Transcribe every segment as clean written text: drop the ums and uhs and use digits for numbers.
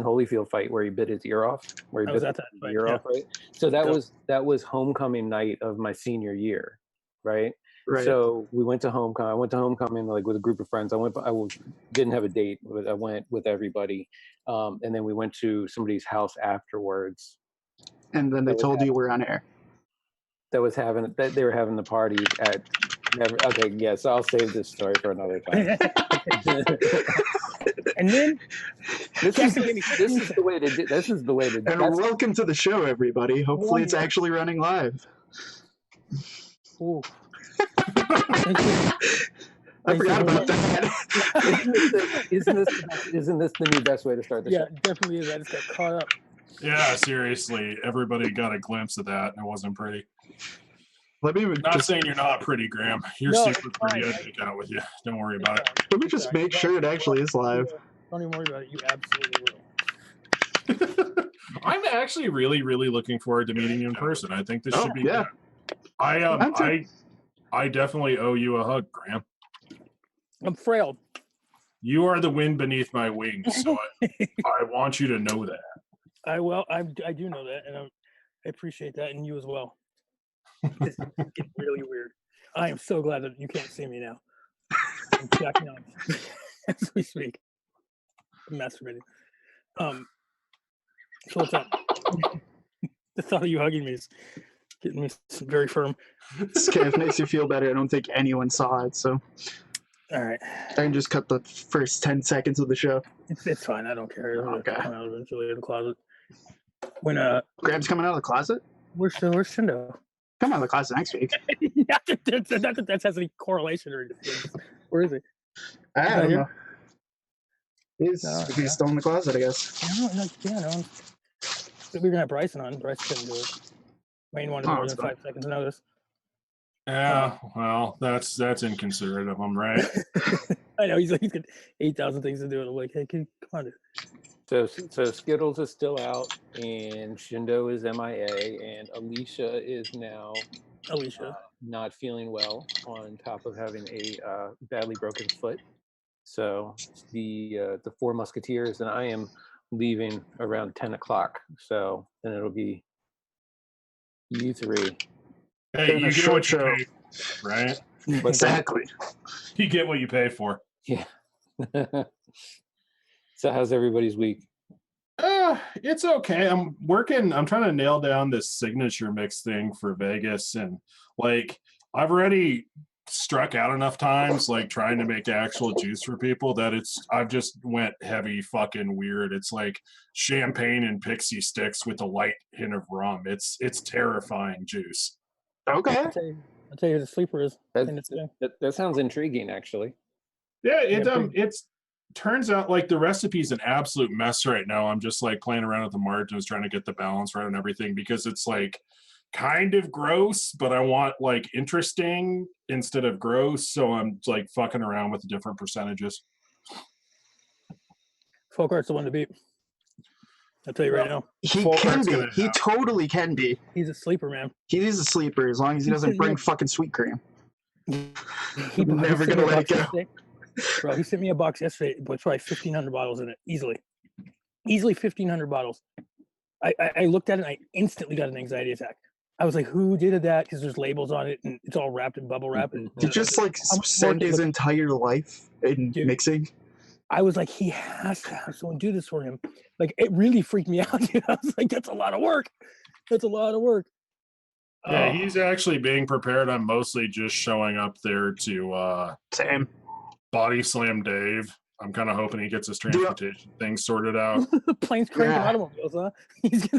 Holyfield fight where he bit his ear off, where he bit his ear off, right? So that was homecoming night of my senior year, right? Right. So we went to homecoming. I went to homecoming like with a group of friends. Didn't have a date, but I went with everybody, and then we went to somebody's house afterwards. And then they told you we're on air. They were having the party at. Okay, yeah. So I'll save this story for another time. And then this is the way to do. This is the way to. And welcome to the show, everybody. Hopefully, it's actually running live. Ooh. I forgot about that. Isn't this the new best way to start the show? Yeah, definitely is. I just got caught up. Yeah, seriously. Everybody got a glimpse of that, and it wasn't pretty. Not saying you're not pretty, Graham. You're super pretty. I'd make out with you. Don't worry about it. Let me just make sure it actually is live. Don't even worry about it. You absolutely will. I'm actually really, really looking forward to meeting you in person. I think this should be good. I definitely owe you a hug, Graham. I'm frail. You are the wind beneath my wings, so I want you to know that. I do know that, and I appreciate that, and you as well. It's really weird. I am so glad that you can't see me now. I'm jacking off as we speak. I'm masturbating. So what's up? The thought of you hugging me is getting me very firm. This kind of makes you feel better. I don't think anyone saw it, so. All right. I can just cut the first 10 seconds of the show. It's fine. I don't care. Okay. Come out eventually in the closet. When Graham's coming out of the closet? Where's Shindo? Come out of the closet next week. that has any correlation or where is he? I don't know. He's still in the closet, I guess. No. We were gonna have Bryson on. Bryson couldn't do it. Wayne wanted more than 5 seconds notice. Yeah, well, that's inconsiderate of him, right? I know he's got 8,000 things to do. And I'm like, hey, come on, dude. So Skittles is still out, and Shindo is MIA, and Alicia is now not feeling well, on top of having a badly broken foot. So the Four Musketeers and I am leaving around 10 o'clock. So then it'll be you three. Hey, you get what you pay for, right? Exactly. You get what you pay for. Yeah. So how's everybody's week? It's okay. I'm trying to nail down this signature mix thing for Vegas, and like I've already struck out enough times like trying to make actual juice for people that I've just went heavy fucking weird. It's like champagne and pixie sticks with a light hint of rum. It's terrifying juice. Okay. I'll tell you who the sleeper is. That sounds intriguing, actually. Yeah, it's turns out like the recipe's an absolute mess right now. I'm just like playing around with the margins, trying to get the balance right and everything, because it's like kind of gross, but I want like interesting instead of gross. So I'm like fucking around with the different percentages. Folkart's the one to beat. I'll tell you right now. He can be. He totally can be. He's a sleeper, man. He's a sleeper as long as he doesn't bring fucking sweet cream. He's never gonna let it go. Bro, he sent me a box yesterday with probably 1,500 bottles in it. Easily 1,500 bottles. I looked at it and I instantly got an anxiety attack. I was like, who did that? Because there's labels on it and it's all wrapped in bubble wrap. And he just like spent his entire life in mixing. I was like, he has to have someone do this for him. Like, it really freaked me out, dude. I was like, that's a lot of work. Yeah, he's actually being prepared. I'm mostly just showing up there to Same. Body slam Dave. I'm kind of hoping he gets his transportation thing sorted out. Planes, cranes, and automobiles, huh?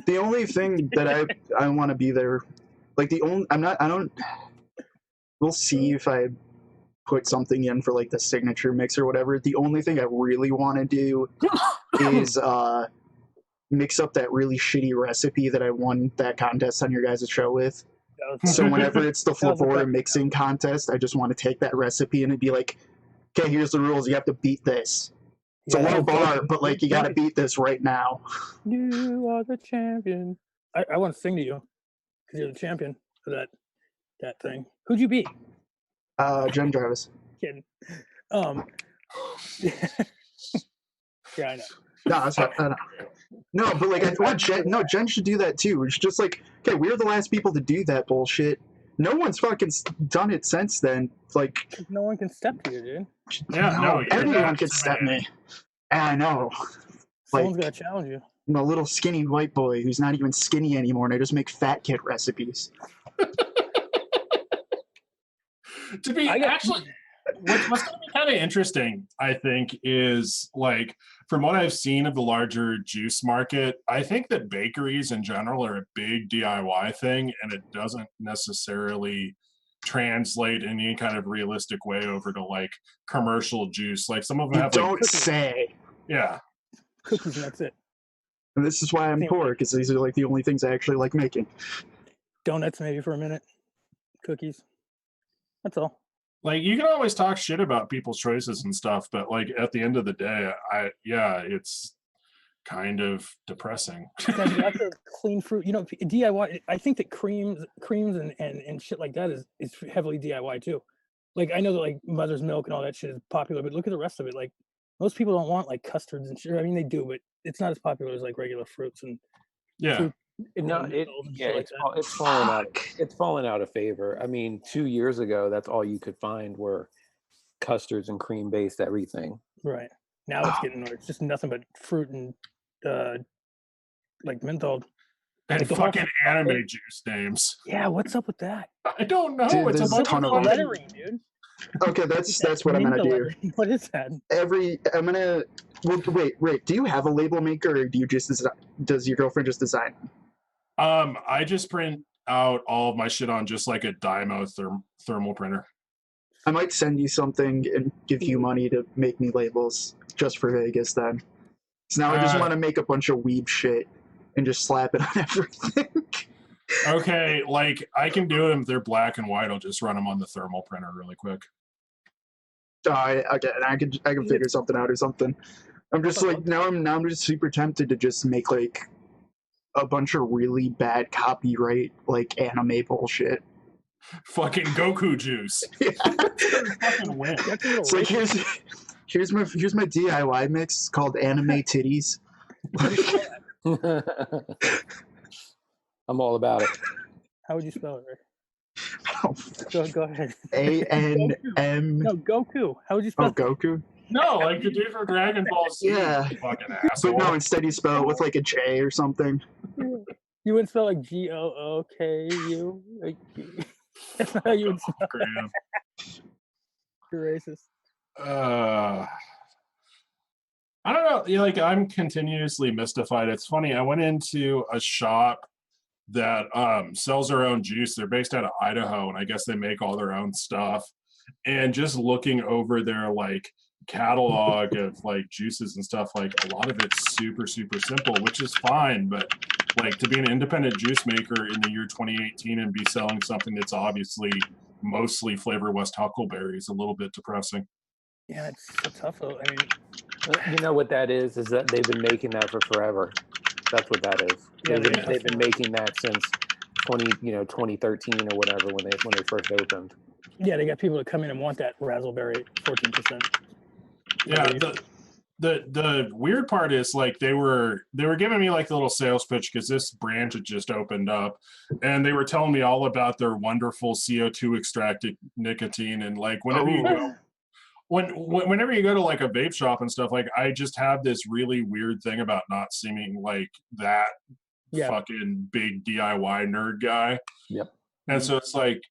The only thing that I want to be there, like we'll see if I put something in for like the signature mix or whatever. The only thing I really want to do is mix up that really shitty recipe that I won that contest on your guys' show with. So whenever it's the flip order mixing contest, I just want to take that recipe and it'd be like, okay, here's the rules. You have to beat this. It's a low bar, but like you got to beat this right now. You are the champion. I want to sing to you because you're the champion for that thing. Who'd you beat? Jen Jarvis. Kidding. Yeah, I know. No, that's not. No, but like I thought Jen should do that too. It's just like, okay, we're the last people to do that bullshit. No one's fucking done it since then. Like, no one can step to you, dude. Yeah, no, anyone can step me. And I know. Someone's Like, gonna challenge you. I'm a little skinny white boy who's not even skinny anymore, and I just make fat kid recipes. To be actually, what's going to be kind of interesting, I think, is like from what I've seen of the larger juice market, I think that bakeries in general are a big DIY thing, and it doesn't necessarily translate in any kind of realistic way over to like commercial juice. Like some of them You have don't like, say. yeah, Cookies, and that's it. And this is why I'm poor, because these are like the only things I actually like making. Donuts, maybe for a minute. Cookies. That's all. like you can always talk shit about people's choices and stuff, but like at the end of the day, it's kind of depressing. Lots of clean fruit. You know, DIY. I think that creams and shit like that is heavily DIY too. Like I know that like mother's milk and all that shit is popular, but look at the rest of it. Like most people don't want like custards and shit. I mean, they do, but it's not as popular as like regular fruits and Yeah. It's fallen out of favor. I mean, 2 years ago, that's all you could find were custards and cream based everything. Right. Now it's getting it's just nothing but fruit and like menthol. And like fucking anime juice names. Yeah, what's up with that? I don't know. Dude, it's a bunch of lettering, dude. Okay, that's what I'm gonna do. What is that? Wait. Do you have a label maker, or do you just does your girlfriend just design? I just print out all of my shit on just like a Dymo thermal printer. I might send you something and give you money to make me labels just for Vegas then. So now I just want to make a bunch of weeb shit and just slap it on everything. Okay, like I can do them. They're black and white. I'll just run them on the thermal printer really quick. I can figure something out or something. I'm just like now I'm just super tempted to just make like a bunch of really bad copyright like anime bullshit. Fucking Goku juice. Yeah. Fucking win. It's like here's my DIY mix called anime titties. I'm all about it. How would you spell it, Rick? Oh. Go ahead. A-N-M. No, Goku. How would you spell it? Goku? No, like the dude from Dragon Ball Z. Yeah. Fucking asshole. But no, instead you spell it with like a J or something. You wouldn't spell like Gooku? Like, that's not how you would spell it. You're racist. I don't know. Like I'm continuously mystified. It's funny. I went into a shop that sells their own juice. They're based out of Idaho, and I guess they make all their own stuff. And just looking over their like catalog of like juices and stuff, like a lot of it's super, super simple, which is fine. But like to be an independent juice maker in the year 2018 and be selling something that's obviously mostly flavor West Huckleberry is a little bit depressing. Yeah, it's so tough though. I mean, you know what that is that they've been making that for forever. That's what that is. Yeah, they've been making that since 2013 or whatever when they first opened. Yeah, they got people that come in and want that raspberry 14%. Yeah, the weird part is like they were giving me like the little sales pitch because this branch had just opened up, and they were telling me all about their wonderful CO2 extracted nicotine, and like whenever you go. Whenever you go to like a vape shop and stuff, like I just have this really weird thing about not seeming like that fucking big DIY nerd guy. Yep. And so it's like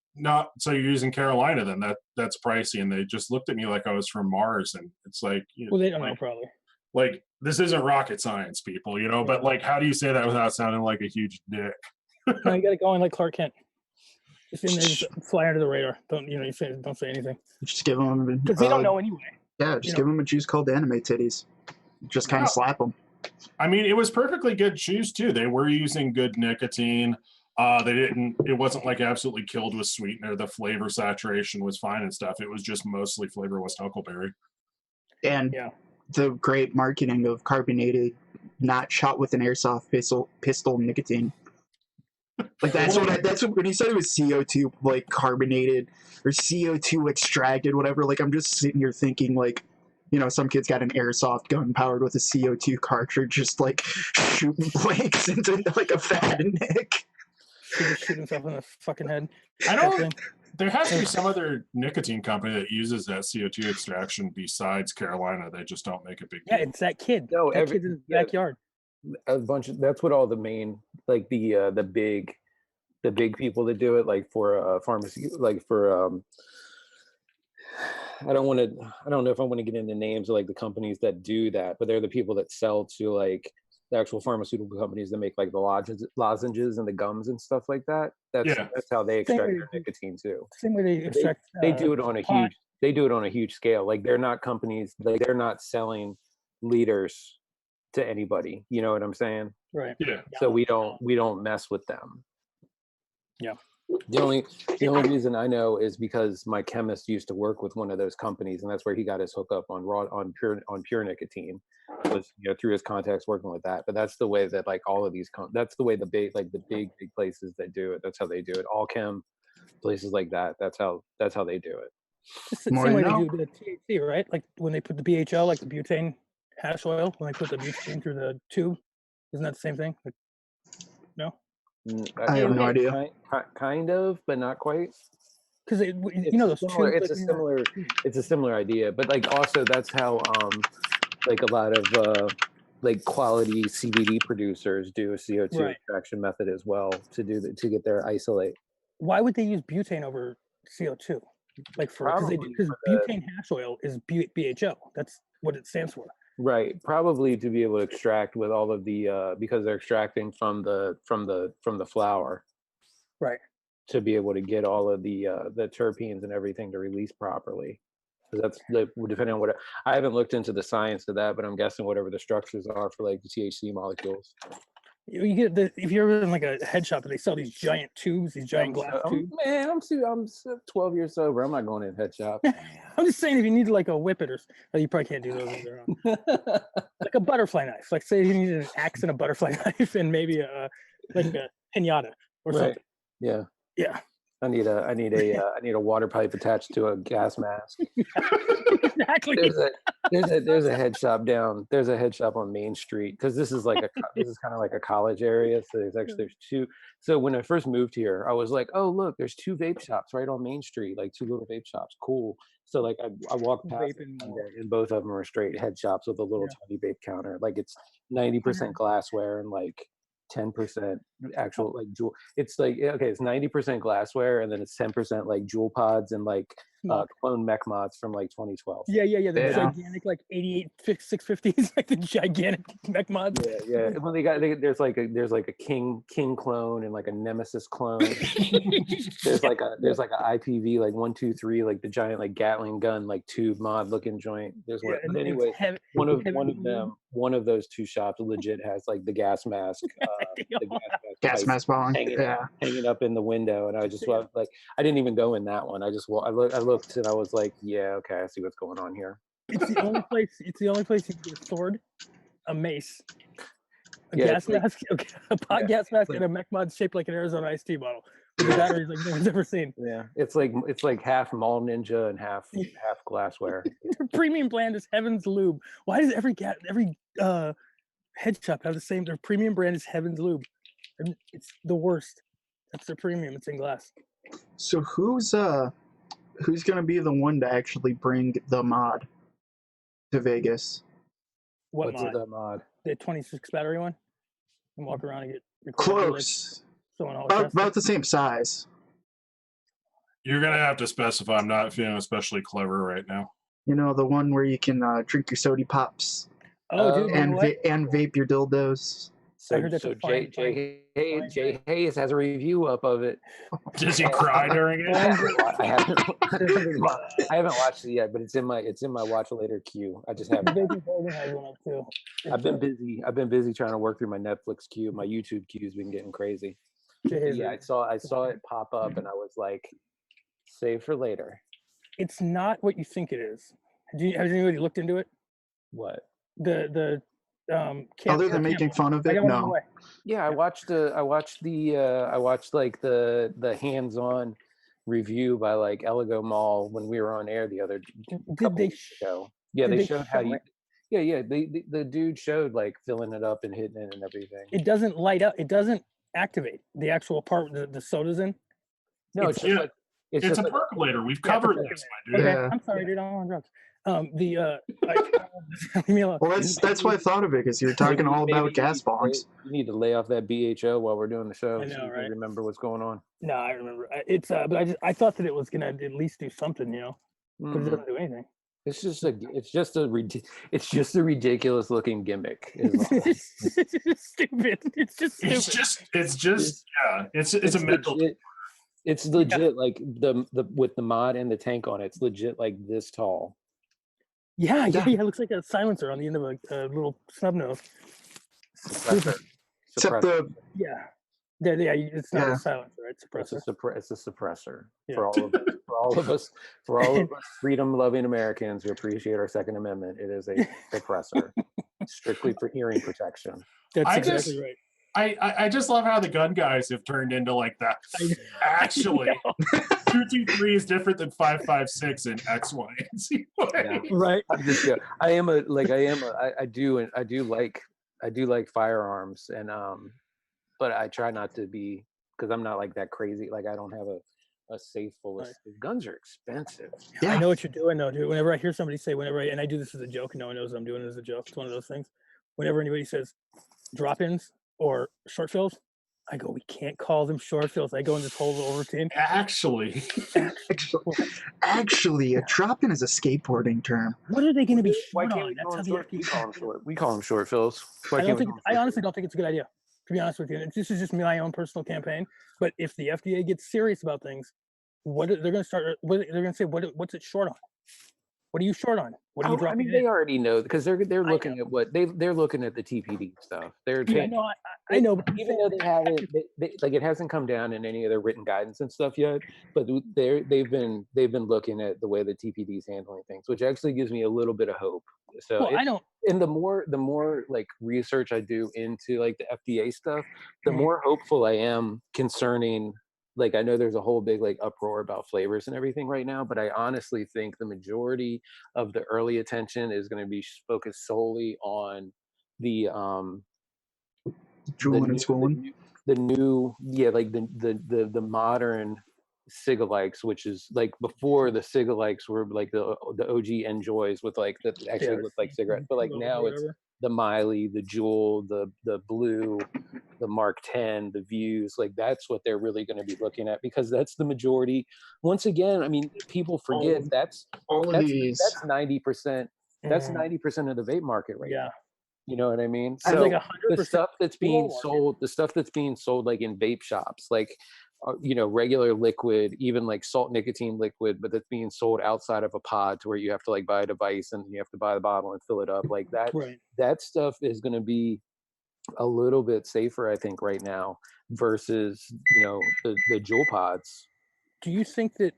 so you're using Carolina then that's pricey, and they just looked at me like I was from Mars, and it's like well they don't know probably. Like this isn't rocket science, people, but like how do you say that without sounding like a huge dick? No, you got to go in like Clark Kent. Just in there, just fly under the radar. Don't say anything. Just give them because they don't know anyway. Yeah, just give them a juice called anime titties. Just kind of slap them. I mean, it was perfectly good juice too. They were using good nicotine. It wasn't like absolutely killed with sweetener. The flavor saturation was fine and stuff. It was just mostly flavor West Huckleberry. And the great marketing of carbonated, not shot with an airsoft pistol nicotine. Like that's what when he said it was CO2 like carbonated or CO2 extracted, whatever. Like I'm just sitting here thinking like you know, some kid's got an airsoft gun powered with a CO2 cartridge, just like shooting blanks into like a fat Nick. Shoot himself in the fucking head. I don't. There has to be some other nicotine company that uses that CO2 extraction besides Carolina. They just don't make a big Yeah, deal. it's that kid. No, That kid's in his backyard. a bunch of that's what all the main like the big people that do it, like for pharmacy, like for I don't know if I want to get into names of like the companies that do that, but they're the people that sell to like the actual pharmaceutical companies that make like the lozenges and the gums and stuff like that. That's how they extract their nicotine too. Same way they extract. They do it on a huge scale. Like they're not companies, like they're not selling liters to anybody. You know what I'm saying? Right. Yeah. So we don't mess with them. Yeah. The only reason I know is because my chemist used to work with one of those companies, and that's where he got his hookup on pure nicotine, was through his contacts working with that. But that's the way that like all of these that's the way the big places that do it. That's how they do it. All chem places like that. That's how they do it. It's the same way they do the THC, right? Like when they put the BHL, like the butane hash oil, when they put the butane through the tube, isn't that the same thing? Like, no. I have no idea. Kind of, but not quite. Because those similar, tubes. It's a similar idea, but like also that's how like a lot of like quality CBD producers do a CO2 extraction method as well to get their isolate. Why would they use butane over CO2? Like because butane hash oil is BHO. That's what it stands for. Right, probably to be able to extract with all of the because they're extracting from the flower, right? To be able to get all of the terpenes and everything to release properly. Because that's depending on what I haven't looked into the science of that, but I'm guessing whatever the structures are for like the THC molecules. You get if you're in like a head shop and they sell these giant tubes, these giant glass tubes. Man, I'm 12 years sober. I'm not going in head shop. I'm just saying, if you need to like a whippet you probably can't do those on your own. Like a butterfly knife. Like say you need an axe and a butterfly knife and maybe a pinata or something. Yeah. Yeah. I need a water pipe attached to a gas mask. Exactly. There's a head shop There's a head shop on Main Street because this is kind of like a college area. So there's two. So when I first moved here, I was like, oh look, there's two vape shops right on Main Street, like two little vape shops. Cool. So like I walked past and both of them are straight head shops with a little tiny vape counter. Like it's 90% glassware and like 10% actual like jewel. It's like it's 90% glassware and then it's 10% like jewel pods and like clone mech mods from like 2012. Yeah. The gigantic like 88 650s, like the gigantic mech mods. Yeah. Well, there's like a king clone and like a nemesis clone. there's like a IPV like 123 like the giant like Gatling gun like tube mod looking joint. There's one. But anyway, one of those two shops legit has like the gas mask. Gas mask bomb hanging up in the window, and I just like I didn't even go in that one. I looked and I was like, yeah, okay, I see what's going on here. It's the only place you can get a sword, a mace, gas mask, a pot gas mask, and a mech mod shaped like an Arizona iced tea bottle with the batteries like no one's ever seen. Yeah, it's like half Mall Ninja and half glassware. Their premium brand is Heaven's Lube. Why does every head shop have the same? Their premium brand is Heaven's Lube. And it's the worst. That's their premium. It's in glass. So who's gonna be the one to actually bring the mod to Vegas? What's the mod? The 26 battery one. And walk around and get close. Like about the same size. You're gonna have to specify. I'm not feeling especially clever right now. You know, the one where you can drink your soda pops. Oh, dude, and vape your dildos. So Jay Hayes has a review up of it. Does he cry during it? I haven't watched it yet, but it's in my watch later queue. I just haven't. I've been busy trying to work through my Netflix queue. My YouTube queue's been getting crazy. Yeah, I saw it pop up, and I was like, save for later. It's not what you think it is. Has anybody looked into it? What? The other than making fun of it, no. Yeah, I watched like the hands-on review by like Elego Mall when we were on air the other. Did they show? Yeah, Did they they showed how show you. it? Yeah. The dude showed like filling it up and hitting it and everything. It doesn't light up. It doesn't activate the actual part the soda's in. No, it's just Yeah. like it's It's just a like percolator. We've Yeah, it's a covered this, my dude. Okay, Yeah. I'm sorry, dude. I'm on drugs. Leave me alone. Well, that's why I thought of it, because you're talking all about gas bongs. You need to lay off that BHO while we're doing the show, I know, so you right? can remember what's going on. No, I remember. It's but I thought that it was gonna at least do something, you know, but it Mm-mm. doesn't do anything. It's just a ridiculous looking gimmick. Is all. It's just stupid. It's just stupid. It's a mental. Legit, it's legit like the with the mod and the tank on it. It's legit like this tall. Yeah. It looks like a silencer on the end of a little snub nose. Suppressor. Except Suppressor. Yeah. It's not a silencer, right? Suppressor. It's a suppressor Yeah. for all of us freedom-loving Americans who appreciate our Second Amendment. It is a suppressor, strictly for hearing protection. That's I exactly just- right. I just love how the gun guys have turned into like that. Actually, 223 is different than 556 in X, Y, and Z way. Yeah. Right. I'm just joking. I do like firearms, and but I try not to be, because I'm not like that crazy. Like I don't have a safe full of guns are expensive. Yeah. I know what you're doing though, dude. Whenever I hear somebody say, and I do this as a joke, and no one knows I'm doing it as a joke. It's one of those things. Whenever anybody says drop-ins or short fills, I go, we can't call them short fills. I go in this whole little routine. Actually, a drop-in is a skateboarding term. What are they going to be Why short can't on? we That's call how them the short? FDA. We call them short fills. I honestly don't think it's a good idea, to be honest with you. This is just my own personal campaign. But if the FDA gets serious about things, they're going to start. They're going to say, what's it short on? What are you short on? What are you dropping? I mean, they already know, because they're looking at what they're looking at the TPD stuff. They're I know, but even though they haven't, like it hasn't come down in any of their written guidance and stuff yet, but they've been looking at the way the TPD is handling things, which actually gives me a little bit of hope. So I don't. And the more like research I do into like the FDA stuff, the more hopeful I am concerning. Like I know there's a whole big like uproar about flavors and everything right now, but I honestly think the majority of the early attention is going to be focused solely on the Drooling and schooling. the new the modern cigalikes, which is like before the cigalikes were like the OG Enjoys with like that actually looked like cigarettes, but like now it's the Miley, the Juul, the Blue, the Mark 10, the Views. Like that's what they're really going to be looking at, because that's the majority. Once again, I mean, people forget that's 90%. That's 90% of the vape market right now. You know what I mean? So like the stuff that's being sold like in vape shops, like regular liquid, even like salt nicotine liquid, but that's being sold outside of a pod to where you have to like buy a device and you have to buy the bottle and fill it up like that. That stuff is going to be a little bit safer, I think, right now versus the Juul pods. Do you think that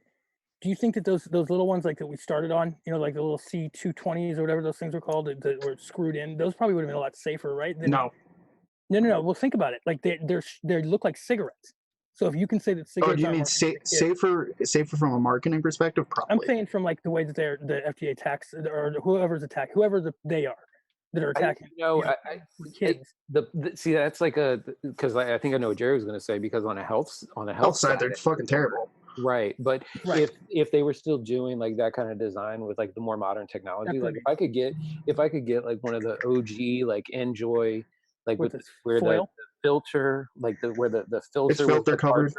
those little ones like that we started on, like the little C220s or whatever those things were called that were screwed in, those probably would have been a lot safer, right? No. Well, think about it. Like they look like cigarettes. So if you can say that cigarettes, do you mean safer from a marketing perspective? Probably. I'm saying from like the way that the FDA attacks, or whoever's attacked, whoever they are that are attacking. Kids. See, that's like because I think I know what Jerry was going to say, because on a health side, they're fucking terrible. Right, but if they were still doing like that kind of design with like the more modern technology, like if I could get like one of the OG like Enjoy, like with where the filter, like where the filter was the covered,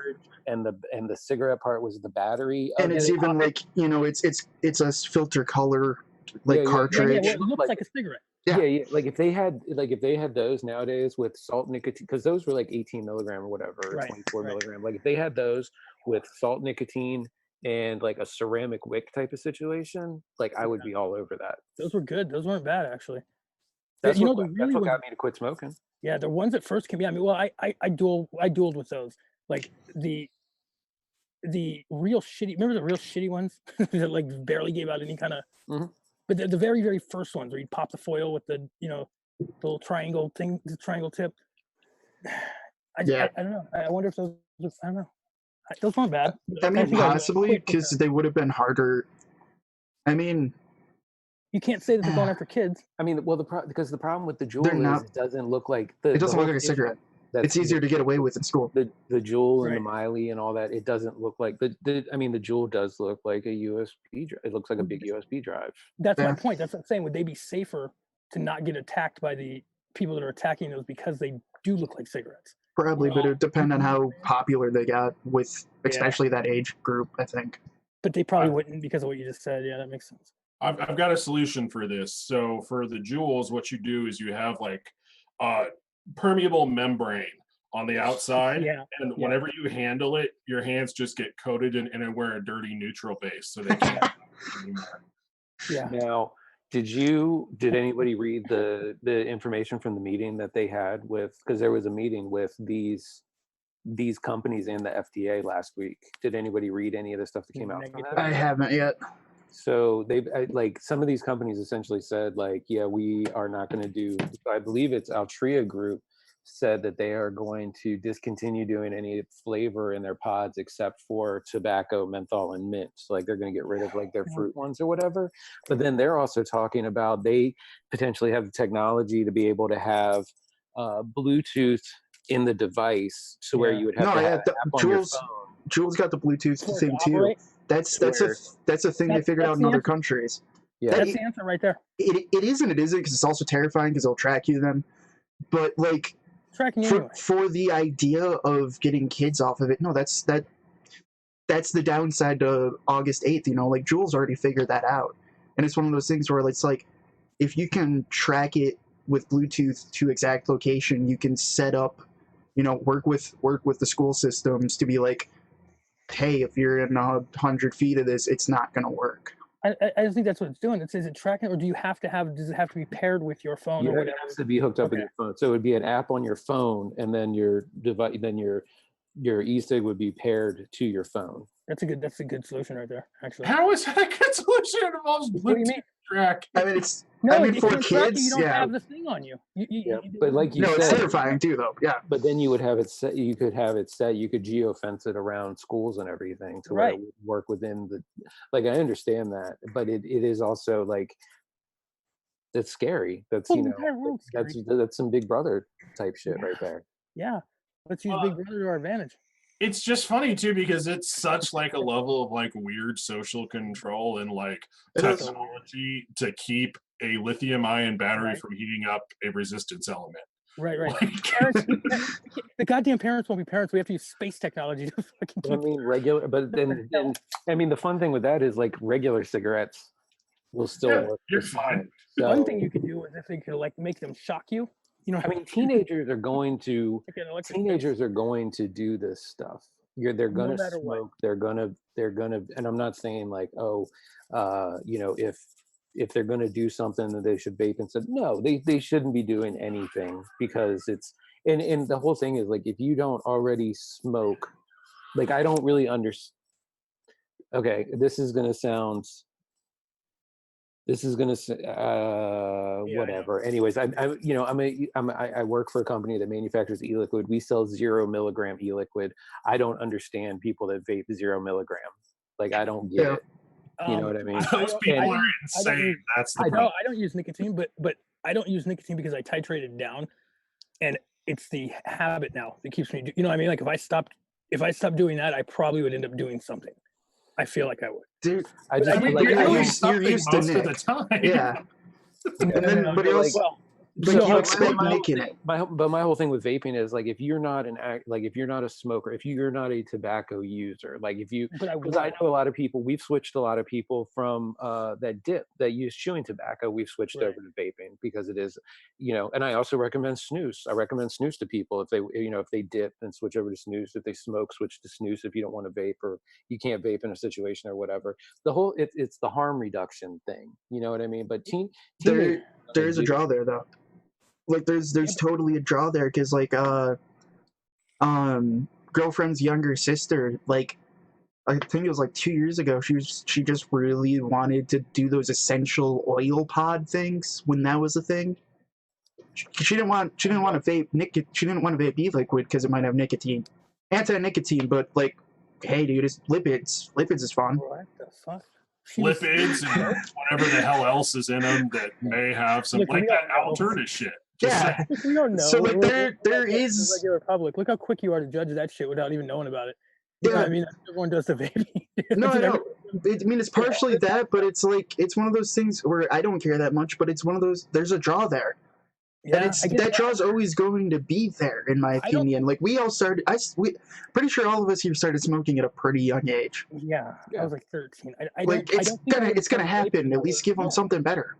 and the cigarette part was the battery, and it's even like it's a filter color like cartridge. It looks like a cigarette. Yeah. Like if they had those nowadays with salt nicotine, because those were like 18 milligram or whatever, 24 milligram. Like if they had those with salt nicotine and like a ceramic wick type of situation, like I would be all over that. Those were good. Those weren't bad, actually. That's what got me to quit smoking. Yeah, the ones that first came. Yeah, I mean, well, I dueled with those. Like the real shitty. Remember the real shitty ones that like barely gave out any kind of. But the very, very first ones where you pop the foil with the little triangle thing, the triangle tip. I don't know. I wonder if those. I don't know. Those weren't bad. I mean, possibly because they would have been harder. I mean, You can't say that they're going after kids. I mean, well, because the problem with the Juul They're is not- it doesn't look like It doesn't whole look like a thing cigarette. that's It's easier to get away with in school. the Juul and the Right. Miley and all that. It doesn't look like I mean, the Juul does look like a USB drive. It looks like a big USB drive. That's my Yeah. point. That's what I'm saying. Would they be safer to not get attacked by the people that are attacking those because they do look like cigarettes? Probably, but it would depend on how popular they got with especially that age group, I think. But they probably wouldn't because of what you just said. Yeah, that makes sense. I've got a solution for this. So for the Juuls, what you do is you have like a permeable membrane on the outside, Yeah. and whenever you handle it, your hands just get coated in and wear a dirty neutral base, so they can't anymore. Yeah. Now, did anybody read the information from the meeting that they had with, because there was a meeting with these companies and the FDA last week. Did anybody read any of the stuff that came out from that? I haven't yet. So they've like some of these companies essentially said like, yeah, we are not going to do. I believe it's Altria Group said that they are going to discontinue doing any flavor in their pods except for tobacco, menthol, and mint. So like they're going to get rid of like their fruit ones or whatever. But then they're also talking about they potentially have the technology to be able to have Bluetooth in the device, so where you would have to have an app on your phone. Jules got the Bluetooth thing too. Operate. That's a thing they figured out in the other answer. countries. Yeah, That's the answer right there. It is and it isn't because it's also terrifying because they'll track you then. But like Tracking anyway. for the idea of getting kids off of it, no, that's the downside to August 8th. You know, like Jules already figured that out, and it's one of those things where it's like if you can track it with Bluetooth to exact location, you can set up, you know, work with the school systems to be like, hey, if you're in 100 feet of this, it's not going to work. I just think that's what it's doing. Is it tracking, or do you have to have? Does it have to be paired with your phone or it whatever? has to be hooked up with your phone. So it would be an app on your phone, and then your device, then your e-cig would be paired to your phone. That's a good solution right there. Actually, How is that a good solution? It involves what do you Bluetooth mean? track. I mean, it's No, I mean, it for can't track you. kids, You don't yeah. have the thing on you. But like you No, it's said, terrifying too, though. Yeah. but then you would have it set. You could have it set. You could geofence it around schools and everything to where it would work within the. Like I understand that, but it is also like it's scary. That's Well, you the know entire world's that's some Big Brother type shit right there. Yeah, let's use Big Brother to our advantage. It's just funny too because it's such like a level of like weird social control and like It is. technology to keep a lithium-ion battery from heating up a resistance element. Right. Like, Parents, the goddamn parents won't be parents. We have to use space technology to fucking I keep. mean, regular, but then I mean, the fun thing with that is like regular cigarettes will still work. you're just fine. So, One thing you could do is if they could like make them shock you. You know, I mean, teenagers are going to like an electric teenagers are going to do this stuff. They're gonna matter what. smoke. They're gonna, and I'm not saying like, oh, you know, if they're gonna do something that they should vape and stuff. No, they shouldn't be doing anything because it's and the whole thing is like if you don't already smoke, like I don't really understand. Okay, this is gonna sound. This is gonna say whatever. Anyways, I work for a company that manufactures e-liquid. We sell 0 milligram e-liquid. I don't understand people that vape 0 milligram. Like I don't get it. You know what I mean? Those people are insane. That's the problem. I don't use nicotine, but I don't use nicotine because I titrate it down, and it's the habit now that keeps me. You know what I mean? Like if I stopped doing that, I probably would end up doing something. I feel like I would. Dude, I just I mean, like you're doing you're something used to most of the Nick. time. Yeah. And then, but like, also, but So you my expect whole Nick in thing- it. my whole thing with vaping is like if you're not if you're not a smoker, if you're not a tobacco user, like if you, But because I know a lot of people, we've switched a lot of people from that use chewing tobacco, we've switched over to vaping because it is, you know, and I also recommend snus. I recommend snus to people if they, you know, if they dip and switch over to snus. If they smoke, switch to snus if you don't want to vape or you can't vape in a situation or whatever. The whole it's the harm reduction thing, you know what I mean? But There is a draw there though. Like there's totally a draw there because like girlfriend's younger sister, like I think it was like 2 years ago, she just really wanted to do those essential oil pod things when that was a thing. She didn't want to vape she didn't want to vape e-liquid because it might have anti-nicotine, but like, hey dude, it's lipids is fun. What the fuck? lipids and whatever the hell else is in them that may have some, Look, like we that all know. Alberta shit. Just Yeah. saying. We don't know. So like there We're is the regular public. Look how quick you are to judge that shit without even knowing about it. You know what I mean? Everyone does the vaping. No, I know. I mean, it's partially that, but it's like it's one of those things where I don't care that much, but it's one of those. There's a draw there. Yeah, That draw is always going to be there, in my opinion. Like we all started. Pretty sure all of us here started smoking at a pretty young age. Yeah, I was like 13. It's gonna happen. At least give them something better.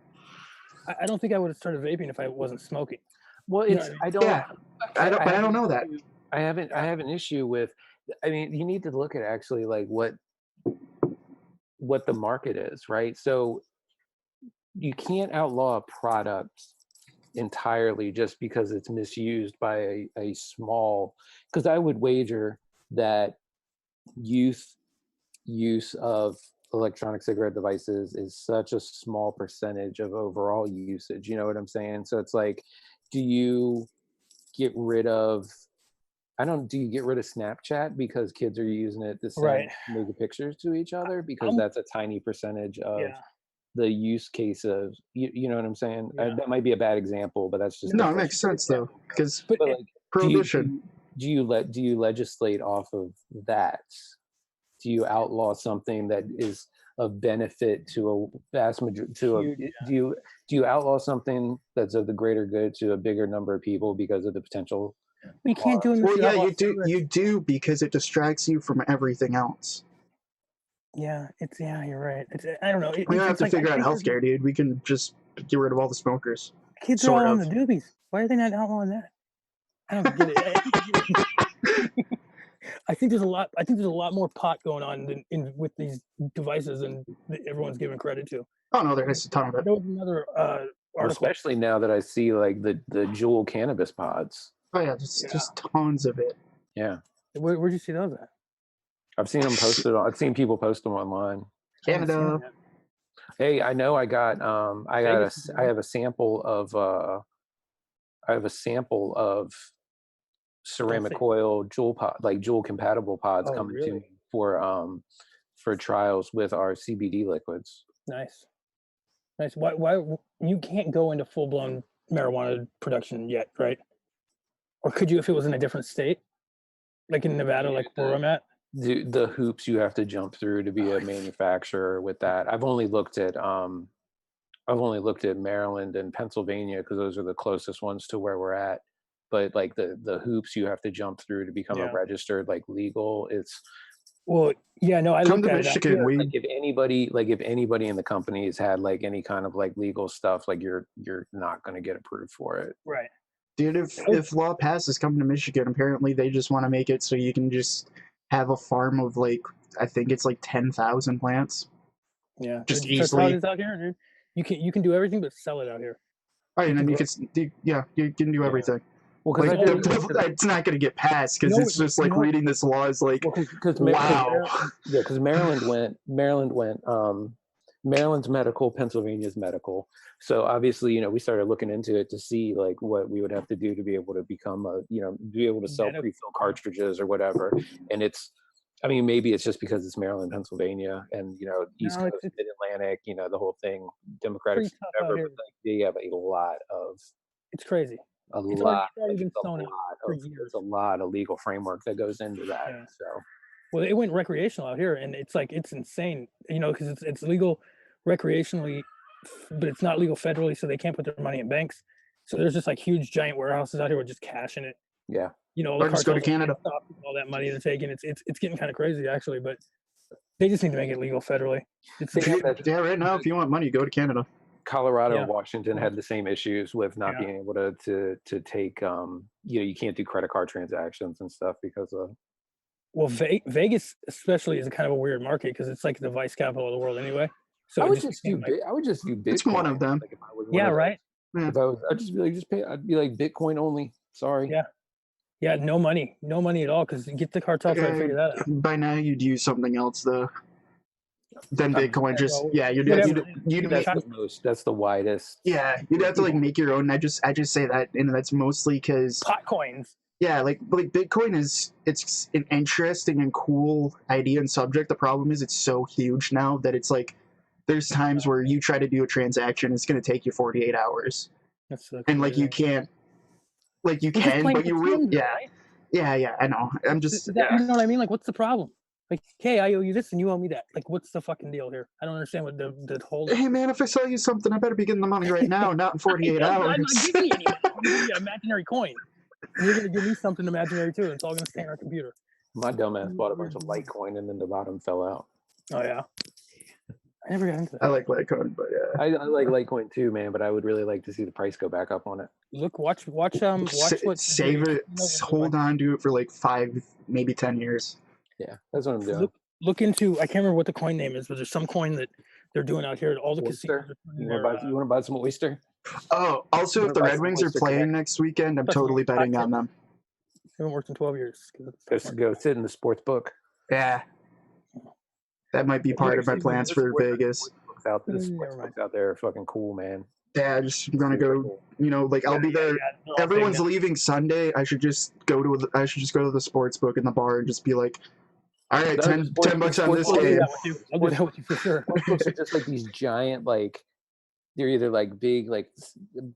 I don't think I would have started vaping if I wasn't smoking. Well, it's I don't know that. I have an issue with. I mean, you need to look at actually like what the market is, right? So you can't outlaw a product entirely just because it's misused by a small. Because I would wager that youth use of electronic cigarette devices is such a small percentage of overall usage. You know what I'm saying? So it's like, do you get rid of Snapchat because kids are using it to send naked pictures to each other? Because that's a tiny percentage of the use case of, you know what I'm saying? That might be a bad example, but that's just... No, it makes sense though, because like, prohibition. Do you legislate off of that? Do you outlaw something that is of benefit to a vast majority? Do you outlaw something that's of the greater good to a bigger number of people because of the potential? We can't do it. Well, yeah, you do. You do because it distracts you from everything else. Yeah, you're right. I don't know. We don't have to figure out healthcare, dude. We can just get rid of all the smokers. Kids are all on the doobies. Why are they not outlawing that? I don't get it. I think there's a lot more pot going on with these devices than everyone's giving credit to. Oh no, there is a ton of it. There was another article. Especially now that I see like the Juul cannabis pods. Oh yeah, just tons of it. Yeah. Where'd you see those at? I've seen them posted. I've seen people post them online. Canada. Hey, I know. I have a sample of ceramic coil Juul pod, like Juul compatible pods coming to me for trials with our CBD liquids. Nice. Why you can't go into full blown marijuana production yet, right? Or could you if it was in a different state, like in Nevada, like where I'm at? The hoops you have to jump through to be a manufacturer with that. I've only looked at Maryland and Pennsylvania because those are the closest ones to where we're at. But like the hoops you have to jump through to become a registered like legal, it's I come looked to at Michigan. it. Like if anybody in the company has had like any kind of like legal stuff, like you're not going to get approved for it. Right. Dude, if law passes, come to Michigan. Apparently, they just want to make it so you can just have a farm of like I think it's like 10,000 plants. Yeah, just easily. Out here, dude. You can do everything but sell it out here. Right, and then you can do everything. Well, like, it's not going to get passed because it's just like reading this law is like, wow. Because Maryland's medical, Pennsylvania's medical. So obviously, we started looking into it to see like what we would have to do to be able to become be able to sell pre-fill cartridges or whatever. And maybe it's just because it's Maryland, Pennsylvania, and East Coast, Mid-Atlantic, the whole thing, Democratic, whatever. But like, they have a lot of. It's crazy. There's a lot of legal framework that goes into that. Yeah. So, well, it went recreational out here, and it's insane, because it's legal recreationally, but it's not legal federally, so they can't put their money in banks. So there's just like huge giant warehouses out here with just cash in it. Yeah. Or just go to Canada. All that money they're taking, it's getting kind of crazy actually, but they just need to make it legal federally. Right now, if you want money, go to Canada. Colorado and Washington had the same issues with not being able to take you can't do credit card transactions and stuff because of. Well, Vegas especially is a kind of a weird market because it's like the vice capital of the world anyway. So I would just do Bitcoin. It's one of them. Like right. If I'd just be like I'd be like Bitcoin only. Sorry. Yeah, no money at all because you get the cartel trying to figure that out. By now, you'd use something else though. Then Bitcoin that's the widest. Yeah, you'd have to like make your own. I just say that, and that's mostly because pot coins. Yeah, like Bitcoin it's an interesting and cool idea and subject. The problem is it's so huge now that it's like there's times where you try to do a transaction, it's going to take you 48 hours. That's And like you can't, like you can, but you really, yeah, I know. I'm just, you know what I mean? Like, what's the problem? Like, hey, I owe you this and you owe me that. Like, what's the fucking deal here? I don't understand what the whole. Hey man, if I sell you something, I better be getting the money right now, not in 48 hours. I'm not giving you any money. I'm giving you an imaginary coin. And you're gonna give me something imaginary too. And it's all gonna stay on our computer. My dumbass bought a bunch of Litecoin and then the bottom fell out. Oh yeah. I never got into that. I like Litecoin, but yeah. I like Litecoin too, man, but I would really like to see the price go back up on it. Look, watch what save it, hold on to it for like 5, maybe 10 years. Yeah, that's what I'm doing. Look into, I can't remember what the coin name is, but there's some coin that they're doing out here at all the casinos. You want to buy some oyster? Oh, also, if the Red Wings are playing next weekend, I'm totally betting on them. I haven't worked in 12 years. Go sit in the sports book. Yeah. That might be part of my plans for Vegas. The sports books out there are fucking cool, man. Yeah, just gonna go. You know, like I'll be there. Everyone's leaving Sunday. I should just go to the sports book in the bar and just be like, all right, 10 bucks on this game. I'll do that with you for sure. Sports books are just like these giant, like, they're either like big, like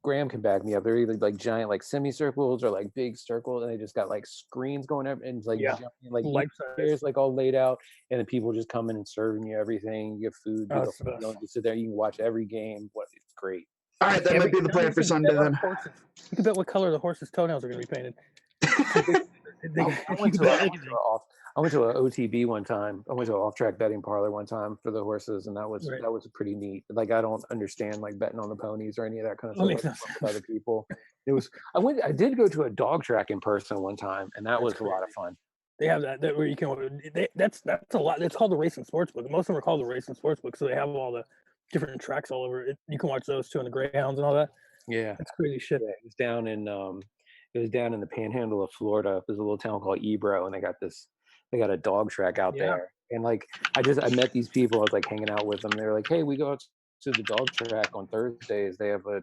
Graham can back me up. They're either like giant, like semicircles or like big circles, and they just got like screens going up and like giant, like chairs like all laid out, and then people just come in and serving you everything. You get food, you just sit there. You can watch every game. It's great. All right, that might be the plan for Sunday then. You can bet what color the horse's toenails are going to be painted. I went to an OTB one time. I went to an off-track betting parlor one time for the horses, and that was pretty neat. Like, I don't understand like betting on the ponies or any of that kind of stuff by the people. I did go to a dog track in person one time, and that was a lot of fun. They have that where you can. That's a lot. It's called the Racing Sportsbook. Most of them are called the Racing Sportsbook, so they have all the different tracks all over it. You can watch those too, and the greyhounds and all that. Yeah, it's crazy shit. Yeah, it was down in the panhandle of Florida. There's a little town called Ebro, and they got a dog track out there. And like I met these people. I was like hanging out with them. They were like, "Hey, we go out to the dog track on Thursdays. They have a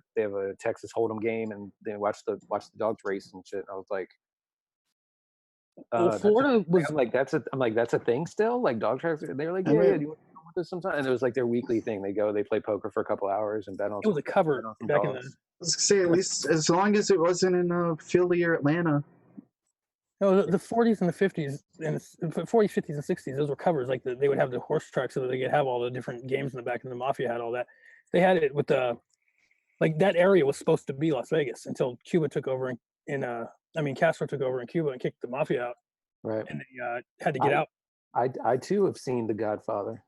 Texas Hold'em game, and they watch the dogs race and shit." And I was like, Florida was like that's a thing still, like dog tracks. They were like, "Yeah, do you want to come with us sometime?" And it was like their weekly thing. They play poker for a couple hours and bet on. It was a cover back in the. I was gonna say, at least as long as it wasn't in Philly or Atlanta. No, the 40s and the 50s, and 40s, 50s, and 60s, those were covers. Like they would have the horse track so that they could have all the different games in the back, and the Mafia had all that. They had it with like that area was supposed to be Las Vegas until Cuba took over Castro took over in Cuba and kicked the Mafia out. Right. And they had to get out. I too have seen The Godfather.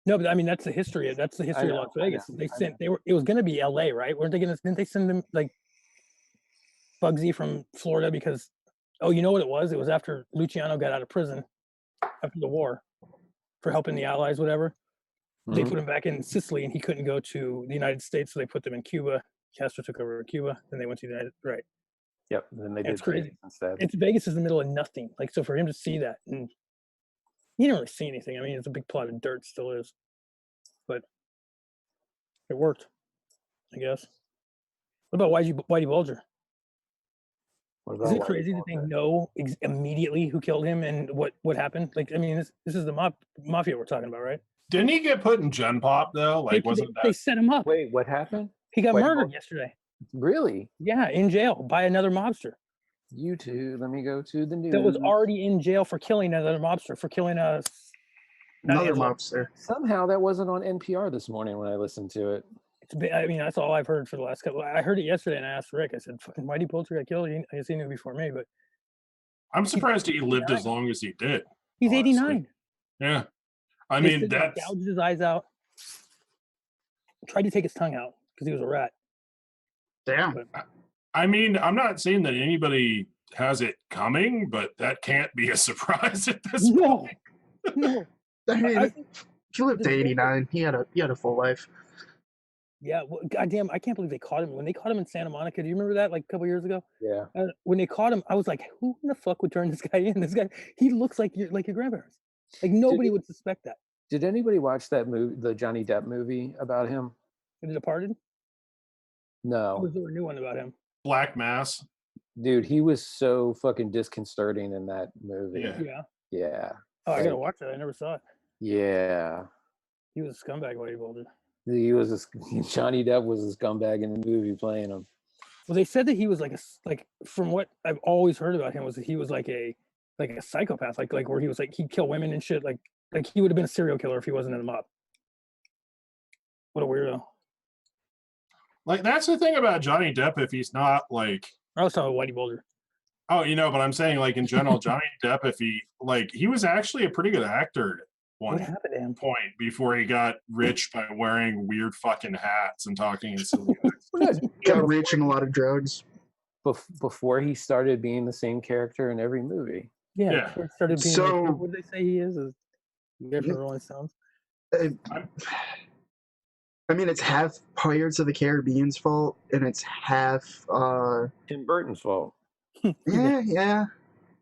No, but I mean that's the history. That's the history of Las Vegas. It was going to be L.A., right? Weren't they going to? Didn't they send them like Bugsy from Florida because? Oh, you know what it was? It was after Luciano got out of prison after the war for helping the Allies, whatever. Mm-hmm. They put him back in Sicily, and he couldn't go to the United States, so they put them in Cuba. Castro took over Cuba, then they went to the United. Right. Yep. And then they did Vegas instead. Vegas is the middle of nothing. Like so, for him to see that, and you don't really see anything. I mean, it's a big plot of dirt, still is, but it worked, I guess. What about Whitey Bulger? Is it crazy that they know immediately who killed him and what happened? Like, I mean, this is the mafia we're talking about, right? Didn't he get put in Gen Pop though? Like, they set him up? Wait, what happened? He got murdered yesterday. Really? Yeah, in jail by another mobster. YouTube. Let me go to the news. That was already in jail for killing another mobster, for killing another mobster. Somehow that wasn't on NPR this morning when I listened to it. I mean, that's all I've heard for the last couple. I heard it yesterday, and I asked Rick. I said, "Fucking Whitey Bulger got killed." I guess he knew before me, but I'm surprised he lived as long as he did. He's 89. Yeah, I mean that's gouged his eyes out. Tried to take his tongue out because he was a rat. Damn. But, I mean, I'm not saying that anybody has it coming, but that can't be a surprise at this point. No. I mean, he lived to 89. He had a full life. Yeah, well, goddamn! I can't believe they caught him. When they caught him in Santa Monica, do you remember that? Like a couple years ago. Yeah. When they caught him, I was like, "Who in the fuck would turn this guy in? This guy, he looks like your grandparents. Like nobody would suspect that." Did anybody watch that movie, the Johnny Depp movie about him? The Departed? No. Or was there a new one about him? Black Mass. Dude, he was so fucking disconcerting in that movie. Yeah. Oh, I gotta watch that. I never saw it. Yeah. He was a scumbag, Whitey Bulger. He was Johnny Depp was a scumbag in the movie playing him. Well, they said that he was like from what I've always heard about him was that he was like a psychopath, like where he was like he'd kill women and shit, like he would have been a serial killer if he wasn't in the mob. What a weirdo. Like that's the thing about Johnny Depp. If he's not like, I was talking about Whitey Bulger. oh, but I'm saying like in general, Johnny Depp, if he was actually a pretty good actor at What one happened to him? point before he got rich by wearing weird fucking hats and talking in silly Got rich and a lot of drugs. Before he started being the same character in every movie. Yeah, Yeah. before it started being So- like, what did they say he is? You guys from Rolling Stones? I mean, it's half Pirates of the Caribbean's fault, and it's half. Tim Burton's fault. Yeah.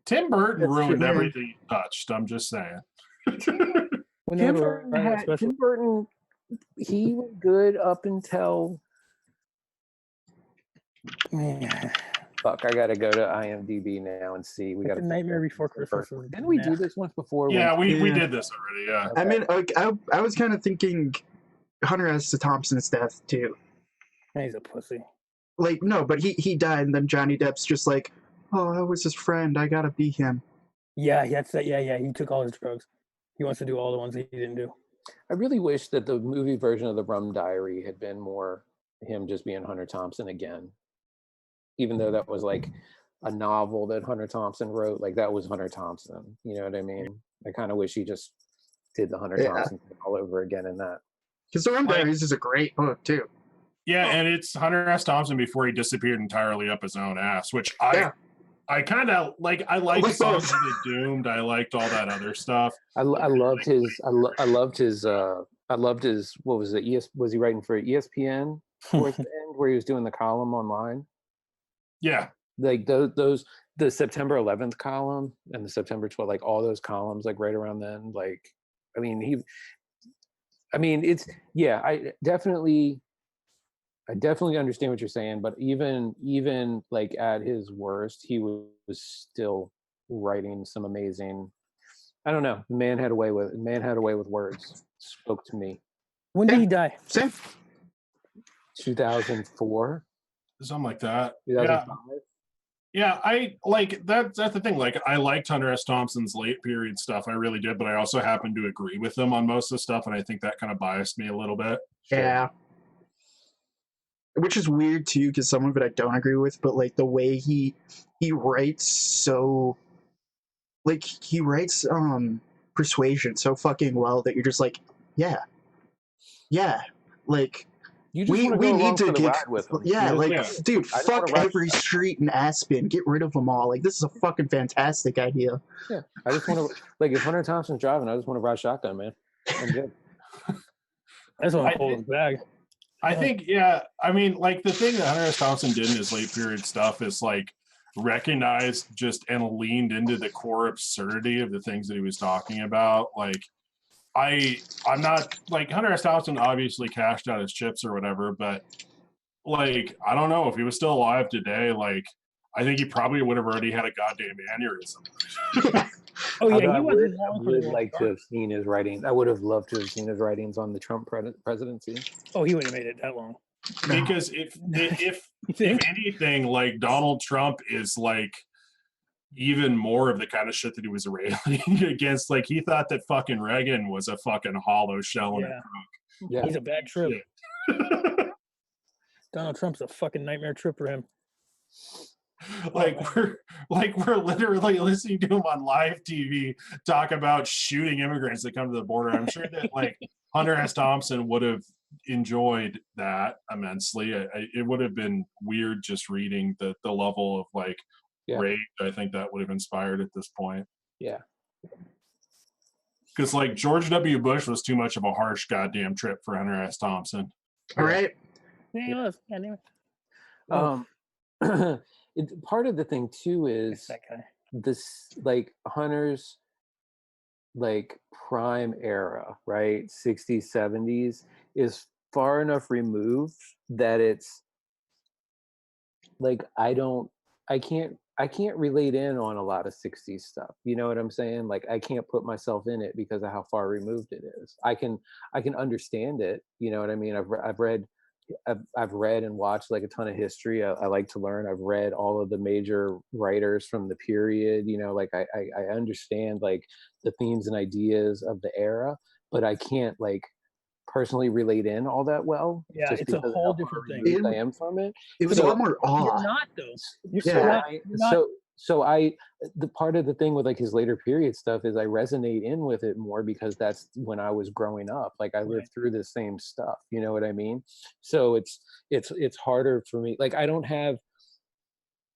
Tim Burton That's ruined true. everything he touched. I'm just saying. When Tim they were Burton, writing that special, Tim Burton, he was good up until yeah. fuck. I gotta go to IMDb now and see. We Like got The Nightmare Before Christmas. Was Didn't we do nah. this once before? Yeah, we Yeah. did this already. Yeah. I mean, like, I was kind of thinking Hunter S. Thompson's death too. He's a pussy. Like, no, but he died, and then Johnny Depp's just like, oh, I was his friend. I gotta be him. Yeah, that's that. Yeah. He took all his drugs. He wants to do all the ones that he didn't do. I really wish that the movie version of the Rum Diary had been more him just being Hunter Thompson again. Even though that was like a novel that Hunter Thompson wrote, like that was Hunter Thompson. You know what I mean? I kind of wish he just did the Hunter Yeah. Thompson thing all over again in that. Because The Rum Like- Diaries is a great book too. Yeah, and it's Hunter S. Thompson before he disappeared entirely up his own ass, which Yeah. I kind of like. I liked like Songs both. of the Doomed. I liked all that other stuff. I loved his. I loved his. I loved his. What was it? Was he writing for ESPN towards the end, where he was doing the column online? Yeah, Like those the September 11th column and the September 12th, like all those columns, like right around then. Like, I mean, it's yeah. I definitely understand what you're saying, but even like at his worst, he was still writing some amazing. I don't know. The man had a way with words. Spoke to me. When did he die? Same. 2004, something like that. 2005. Yeah, I like that's the thing. Like, I liked Hunter S. Thompson's late period stuff. I really did, but I also happen to agree with him on most of the stuff, and I think that kind of biased me a little bit. Yeah. Which is weird too, because some of it I don't agree with, but like the way he writes so, like he writes persuasion so fucking well that you're just like, yeah, like You just we want to go need along to for the get, ride with him. yeah, You like just- dude, I just fuck wanna ride- every street in Aspen, get rid of them all. Like this is a fucking fantastic idea. yeah. I just want to like if Hunter Thompson's driving, I just want to ride shotgun, man. I'm good. I just want I to hold did- his bag. I think, yeah, I mean, like the thing that Hunter S. Thompson did in his late period stuff is like recognized just and leaned into the core absurdity of the things that he was talking about. Like, I'm not like Hunter S. Thompson obviously cashed out his chips or whatever, but like, I don't know if he was still alive today. Like, I think he probably would have already had a goddamn aneurysm. Oh yeah, Although he I wasn't would, long for the would like to have seen his writings. I would have loved to have seen his writings on the Trump presidency. Oh, he wouldn't have made it that long. Because if You think? anything, like Donald Trump is like even more of the kind of shit that he was railing against. Like, he thought that fucking Reagan was a fucking hollow shell and a Yeah. Yeah, He's a bad trip. crook. Donald Trump's a fucking nightmare trip for him. we're literally listening to him on live TV talk about shooting immigrants that come to the border. I'm sure that like Hunter S. Thompson would have enjoyed that immensely. It would have been weird just reading the level of like Yeah. rage I think that would have inspired at this point. yeah. Because like George W. Bush was too much of a harsh goddamn trip for Hunter S. Thompson. All right. Yeah, he was. Yeah, anyway. Part of the thing too It's is that guy. this like Hunter's like prime era, right? 60s, 70s is far enough removed that it's like I can't I can't relate in on a lot of 60s stuff. You know what I'm saying? Like I can't put myself in it because of how far removed it is. I can understand it. You know what I mean? I've read and watched like a ton of history. I like to learn. I've read all of the major writers from the period. You know, like I understand like the themes and ideas of the era, but I can't like personally relate in all that well Yeah, just it's a because of whole how far different thing. removed I am from it. It was a So lot more You're awe. not though. You're so Yeah. not. I You're not. so the part of the thing with like his later period stuff is I resonate in with it more because that's when I was growing up. Like I lived Right. through the same stuff. You know what I mean? So it's harder for me. Like I don't have.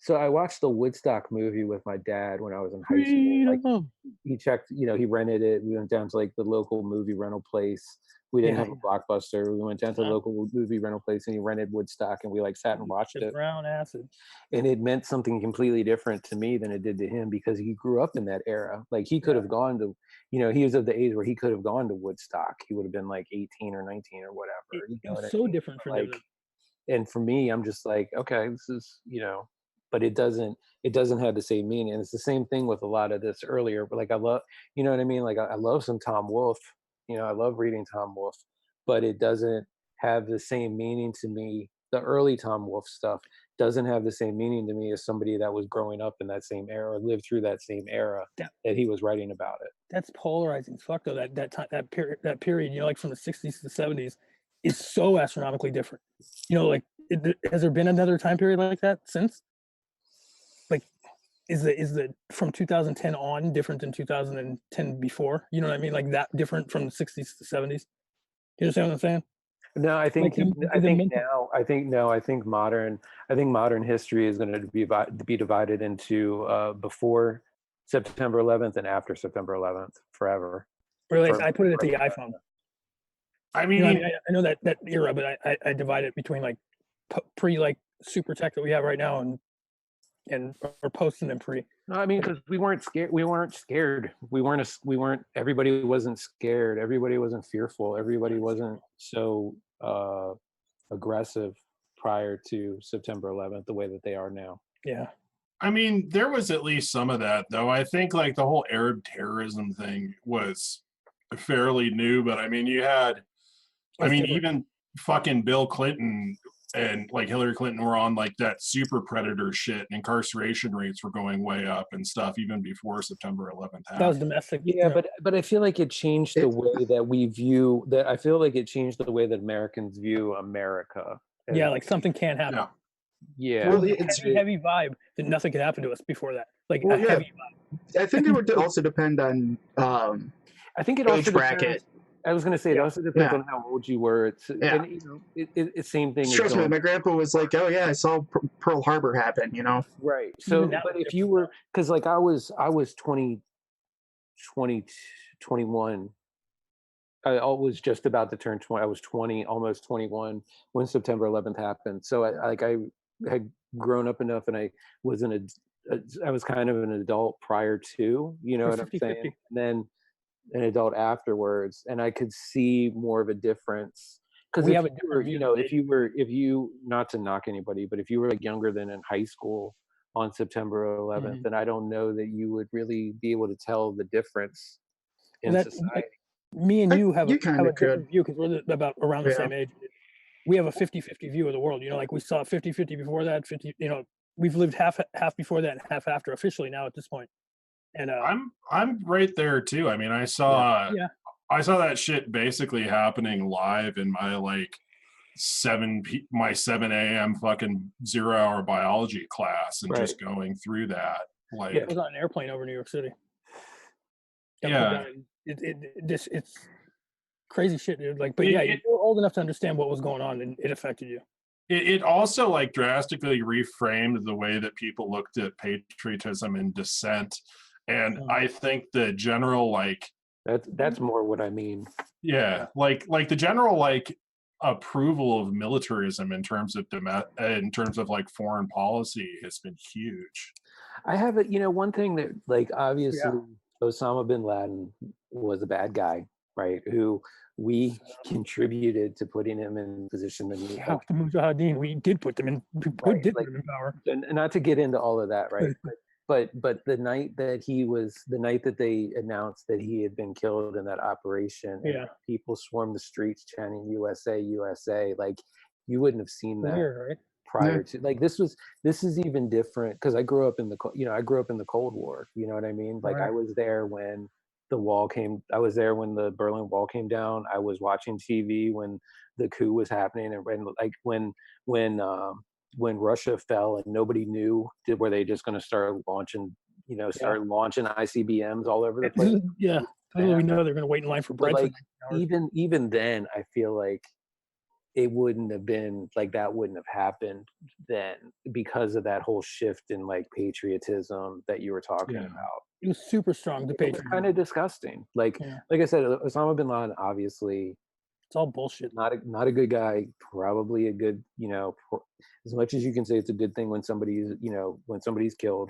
So I watched the Woodstock movie with my dad when I was in high school. Like Freedom. he checked, he rented it. We went down to like the local movie rental place. We didn't Yeah, have a Blockbuster. We went down to the local movie rental place and he rented Woodstock and we like sat and watched the it. brown acid. And it meant something completely different to me than it did to him because he grew up in that era. Like he could have gone to, he was of the age where he could have gone to Woodstock. He would have been like 18 or 19 or whatever. You It know was what I so mean? different for Like, them. and for me, I'm just like, okay, this is, but it doesn't have the same meaning. And it's the same thing with a lot of this earlier. But like I love, you know what I mean? Like I love some Tom Wolfe. I love reading Tom Wolfe, but it doesn't have the same meaning to me. The early Tom Wolfe stuff doesn't have the same meaning to me as somebody that was growing up in that same era or lived through that same era that he was writing about it. That's polarizing. Fuck though. That time, that period, like from the 60s to the 70s, is so astronomically different. Like has there been another time period like that since? Like, is the from 2010 on different than 2010 before? You know what I mean? Like that different from the 60s to 70s. You understand what I'm saying? No, I think Like I the think mental. now I think no, I think modern history is going to be divided into before September 11th and after September 11th forever. Really, For, I put it at for the iPhone. I You know what I mean, mean? I know that era, but I divide it between like pre like super tech that we have right now and or post and then pre. No, I mean, because we weren't scared. We weren't scared. We weren't. Everybody wasn't scared. Everybody wasn't fearful. Everybody wasn't so aggressive prior to September 11th the way that they are now. Yeah. I mean, there was at least some of that, though. I think like the whole Arab terrorism thing was fairly new, but I mean, It's different. even fucking Bill Clinton and like Hillary Clinton were on like that super predator shit, and incarceration rates were going way up and stuff even before September 11th That was happened. domestic. Yeah, but I feel like it changed the It- way that we view that. I feel like it changed the way that Americans view America. Yeah, like something can't happen. Yeah. Yeah. Well, There was it's a heavy vibe that nothing could happen to us before that. Like well, a yeah. heavy vibe. I think it would also depend on I think it age also bracket. depends. I was going to say it Yeah. also depends Yeah. on how old you were. It's Yeah. and it's same thing as Trust me, going my grandpa was like, "Oh yeah, I saw Pearl Harbor happen." right. So, that but was if you were, because like I was 20, 21. I was just about to turn 20. I was 20, almost 21 when September 11th happened. So I had grown up enough, and I was I was kind of an adult prior to, you know You're what I'm 50-50. saying? And then an adult afterwards, and I could see more of a difference. Because We if have a you were, different view than they do. if you, not to knock anybody, but if you were like younger than in high school on September 11th, Mhm. then I don't know that you would really be able to tell the difference in Well, society. like me and you have You a kind of could. different view because we're about around the Yeah. same age. We have a 50-50 view of the world. Like we saw 50-50 before that, 50, we've lived half before that and half after officially now at this point. And I'm right there too. I mean, I saw yeah. I saw that shit basically happening live in my like 7 a.m. fucking 0 hour biology class and Right. just going through that. Like, I was on an airplane over New York City. Got put yeah, down. It's crazy shit, dude. Like, but It- yeah, it- you're old enough to understand what was going on and it affected you. it also like drastically reframed the way that people looked at patriotism and dissent. And Mhm. I think the general like That's more what I mean. yeah, like the general like approval of militarism in terms of like foreign policy has been huge. I have one thing that like obviously Osama bin Laden was a bad guy, right? Who we contributed to putting him in the position that he How the Mujahideen, we did put them in. We did put them in power. and not to get into all of that, right? But the night that they announced that he had been killed in that operation, and people swarmed the streets chanting "USA, USA." Like, you wouldn't have seen that Weird, right? prior to, like, this is even different because I grew up in the Cold War. You know what I mean? Like, I was there when I was there when the Berlin Wall came down. I was watching TV when the coup was happening, and when Russia fell and nobody knew, were they just going to start launching ICBMs all over the place? Yeah, we know they're going to wait in line for bread. But like, even then, I feel like it wouldn't have been like, that wouldn't have happened then because of that whole shift in like patriotism that you were talking about. It was super strong. The patriotism. It was kind of disgusting. Like I said, Osama bin Laden, obviously, it's all bullshit. Not a good guy. Probably a good, as much as you can say it's a good thing when somebody's killed,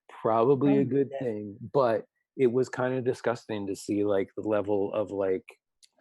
probably a good thing. But it was kind of disgusting to see like the level of like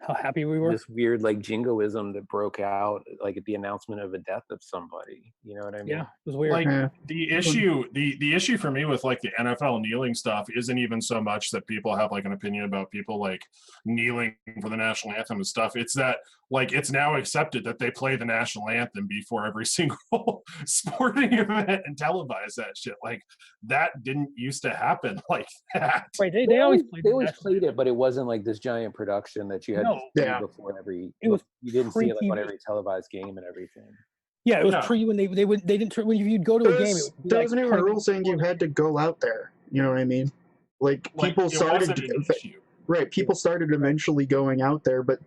how happy we were. This weird like jingoism that broke out like at the announcement of a death of somebody. You know what I mean? Yeah, it was weird. Like the issue for me with like the NFL kneeling stuff isn't even so much that people have like an opinion about people like kneeling for the national anthem and stuff. It's that like it's now accepted that they play the national anthem before every single sporting event and televise that shit. Like that didn't used to happen like that. Right? They always played it, but it wasn't like this giant production that you had to see before every. It was you didn't see it like on every televised game and everything. Yeah, it was pre when they didn't when you'd go to a game. There wasn't even a rule saying you had to go out there. You know what I mean? Like people started. People started eventually going out there, but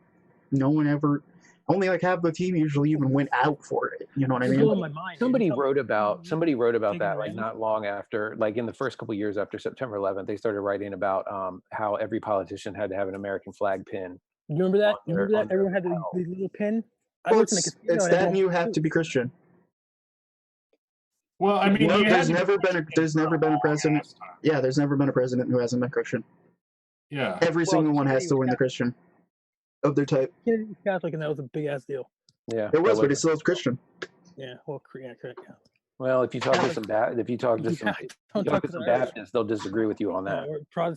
no one ever. Only like half the team usually even went out for it. You know what I mean? Somebody wrote about that like not long after, like in the first couple of years after September 11th, they started writing about how every politician had to have an American flag pin. You remember that? Everyone had these little pin. Well, it's that, and you have to be Christian. Well, I mean, there's never been a president. Yeah, there's never been a president who hasn't been Christian. Yeah, every single one has to win the Christian of their type. Kennedy was Catholic, and that was a big ass deal. Yeah, it was, but he still was Christian. Yeah, well, correct. Well, if you talk to some Baptists, they'll disagree with you on that.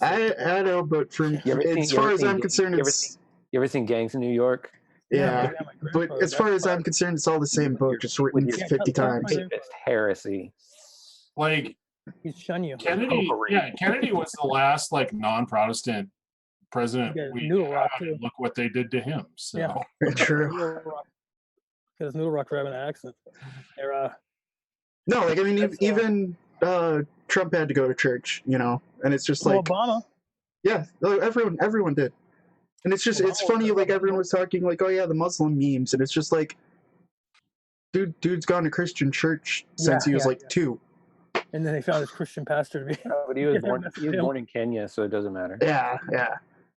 I know, but as far as I'm concerned, it's. You ever seen Gangs in New York? Yeah, but as far as I'm concerned, it's all the same book, just written 50 times. It's heresy. Like, he's shun you. Kennedy was the last like non-Protestant president we had, and look what they did to him. So true. Got his Noodle Rock for having an accent. No, like I mean, even Trump had to go to church, and it's just like Obama. Yeah, everyone did. And it's just, it's funny, like, everyone was talking, like, oh, yeah, the Muslim memes. And it's just like, dude's gone to Christian church since he was, like, 2. And then they found his Christian pastor to be. But he was born in Kenya, so it doesn't matter. Yeah.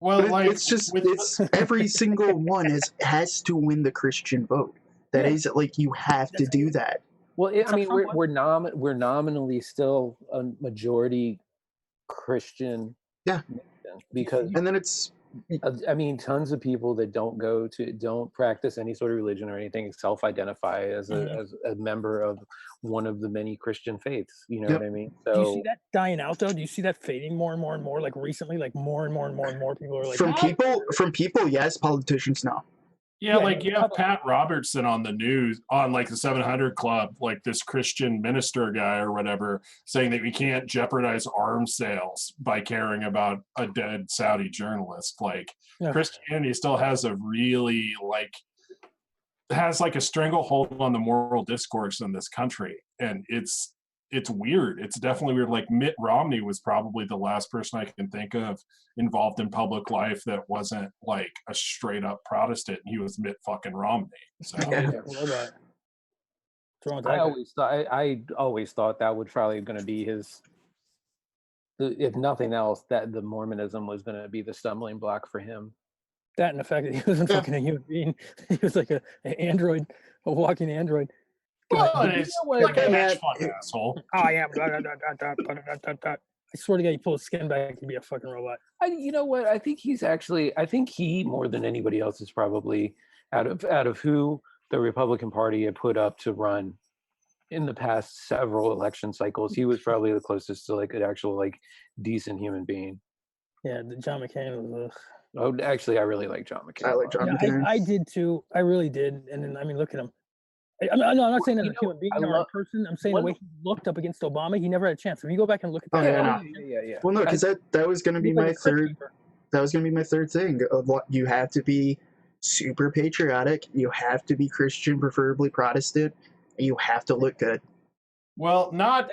Well, like, it's every single one has to win the Christian vote. That is, like, you have to do that. Well, I mean, we're nominally still a majority Christian. Yeah. Because. And then it's. I mean, tons of people that don't practice any sort of religion or anything, self-identify as a member of one of the many Christian faiths. You know what I mean? So, do you see that dying out though? Do you see that fading more and more and more? Like recently, like more and more people are like from people, yes. Politicians, no. Yeah, like you have Pat Robertson on the news on like the 700 Club, like this Christian minister guy or whatever, saying that we can't jeopardize arms sales by caring about a dead Saudi journalist. Like Christianity still has a really has a stranglehold on the moral discourse in this country, and it's weird. It's definitely weird. Like Mitt Romney was probably the last person I can think of involved in public life that wasn't like a straight up Protestant. He was Mitt fucking Romney. So I always thought that would probably going to be his. If nothing else, that the Mormonism was going to be the stumbling block for him. That and the fact that he wasn't fucking a human being. He was like an android, a walking android. Well, it's like a hedge fund asshole. I am. I swear to God, you pull his skin back, he'd be a fucking robot. You know what? I think he more than anybody else is probably out of who the Republican Party had put up to run in the past several election cycles. He was probably the closest to like an actual like decent human being. Yeah, John McCain was. Oh, actually, I really like John McCain. I like John Yeah, McCain. I did too. I really did. And then I mean, look at him. I'm not saying as a human being or a person. I'm saying the way he looked up against Obama, he never had a chance. If you go back and look at that, Yeah. Well, no, because that was going to be my third. That was going to be my third thing. Of what you have to be super patriotic. You have to be Christian, preferably Protestant. And you have to look good. Well, not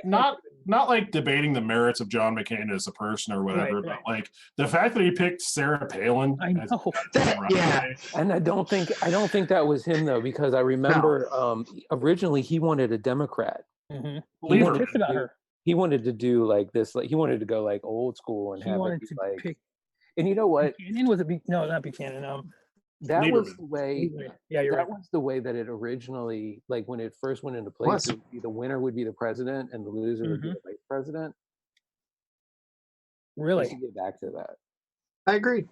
like debating the merits of John McCain as a person or whatever, but like the fact that he picked Sarah Palin. I know. And I don't think that was him though, because I remember originally he wanted a Democrat. Mm-hmm. He wanted about her. He wanted to do like this, like he wanted to go like old school and have it be like. Pick, and you know what? Buchanan was no, not Buchanan. That Lieberman. was the way. Yeah, you're right. That was the way that it originally, like when it first went into place, it would be the winner would be the president and the loser would be the vice president. Really? We should get back to that. I agree.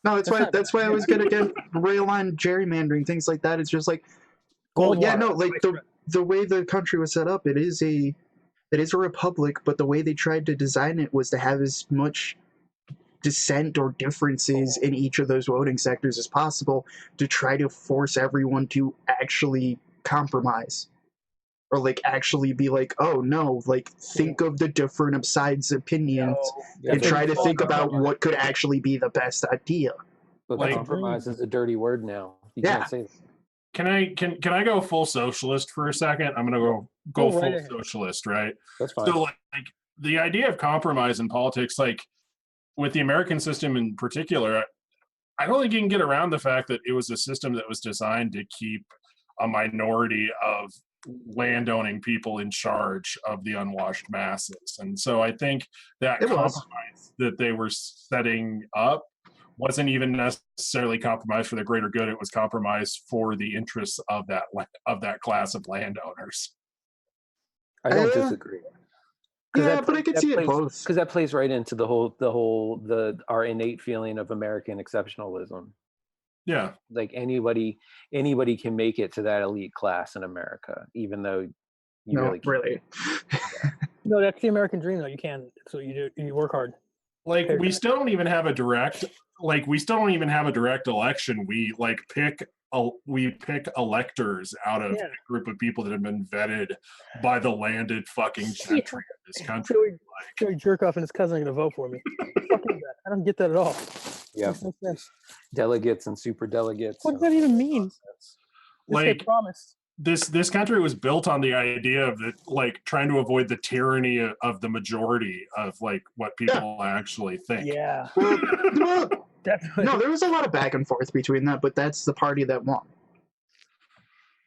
No, that's why I was gonna get rail on gerrymandering, things like that. It's just like, like the way the country was set up, it is a republic, but the way they tried to design it was to have as much dissent or differences in each of those voting sectors as possible to try to force everyone to actually compromise or like actually be like, oh no, like think of the different sides' opinions and try to think about what could actually be the best idea. But like, compromise is a dirty word now. You can't say that. Can I go full socialist for a second? I'm gonna go full socialist, right? That's fine. So like the idea of compromise in politics, like with the American system in particular, I don't think you can get around the fact that it was a system that was designed to keep a minority of landowning people in charge of the unwashed masses. And so I think that compromise that they were setting up wasn't even necessarily compromise for the greater good. It was compromise for the interests of that class of landowners. I don't disagree. Yeah, but I can see it both. Because that plays right into our innate feeling of American exceptionalism. Yeah. Like anybody can make it to that elite class in America, even though you really can't. No, that's the American dream though. You can. So you do. You work hard. Like we still don't even have a direct election. We pick electors out of a group of people that have been vetted by the landed fucking gentry of this country. Joey Jerkoff and his cousin are going to vote for me. Fuck is that? I don't get that at all. Yeah. Makes no sense. Delegates and super delegates. What does that even mean? Like this country was built on the idea of trying to avoid the tyranny of the majority of like what people actually think. Yeah. Well, no, there was a lot of back and forth between that, but that's the party that won.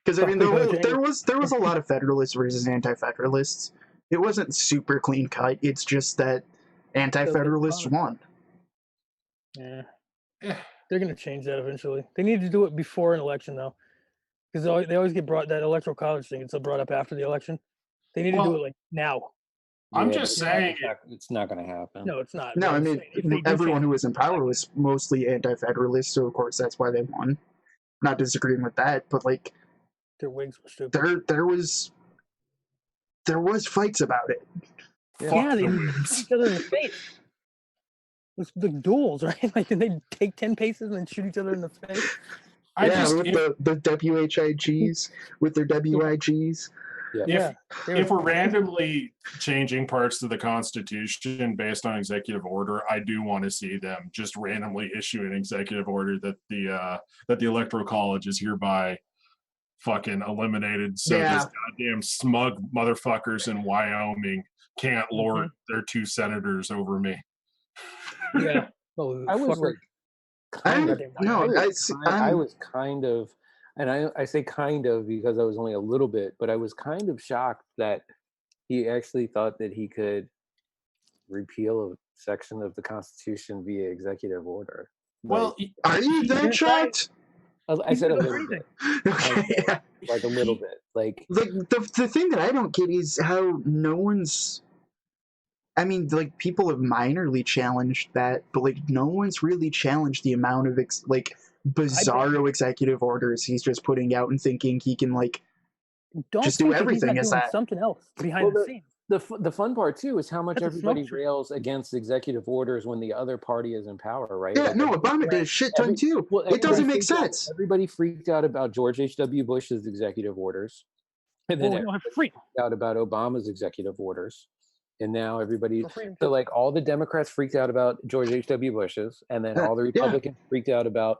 Because I mean, there was a lot of Federalists versus Anti-Federalists. It wasn't super clean cut. It's just that Anti-Federalists won. Yeah, they're gonna change that eventually. They need to do it before an election though, because they always get brought that Electoral College thing. It's brought up after the election. They need to do it like now. I'm just saying it's not going to happen. No, it's not. No, I mean everyone who was in power was mostly Anti-Federalist, so of course that's why they won. Not disagreeing with that, but like their wigs were stupid. There was fights about it. Yeah, they shoot each other in the face. It was like duels, right? Like, did they take 10 paces and then shoot each other in the face? With the WHIGs, with their WIGs. If we're randomly changing parts to the Constitution based on executive order, I do want to see them just randomly issue an executive order that the Electoral College is hereby fucking eliminated, so these goddamn smug motherfuckers in Wyoming can't lord their 2 senators over me. Yeah. I was kind of, and I say kind of because I was only a little bit, but I was kind of shocked that he actually thought that he could repeal a section of the Constitution via executive order. Well, are you that shocked? I said a little bit. Like a little bit. Like the thing that I don't get is how no one's I mean, like, people have minorly challenged that, but like, no one's really challenged the amount of bizarro executive orders he's just putting out and thinking he can like Don't just do think that he's everything. not Is doing that something else behind the scenes. The fun part too is how much That's a smoke everybody show. rails against executive orders when the other party is in power, right? yeah? Like, No, Obama did a shit ton too. It doesn't make sense. Everybody freaked out about George H.W. Bush's executive orders, and then Well, we don't have freedom. freaked out about Obama's executive orders, and now everybody. For freedom So too. like all the Democrats freaked out about George H.W. Bush's, and then all the Republicans freaked out about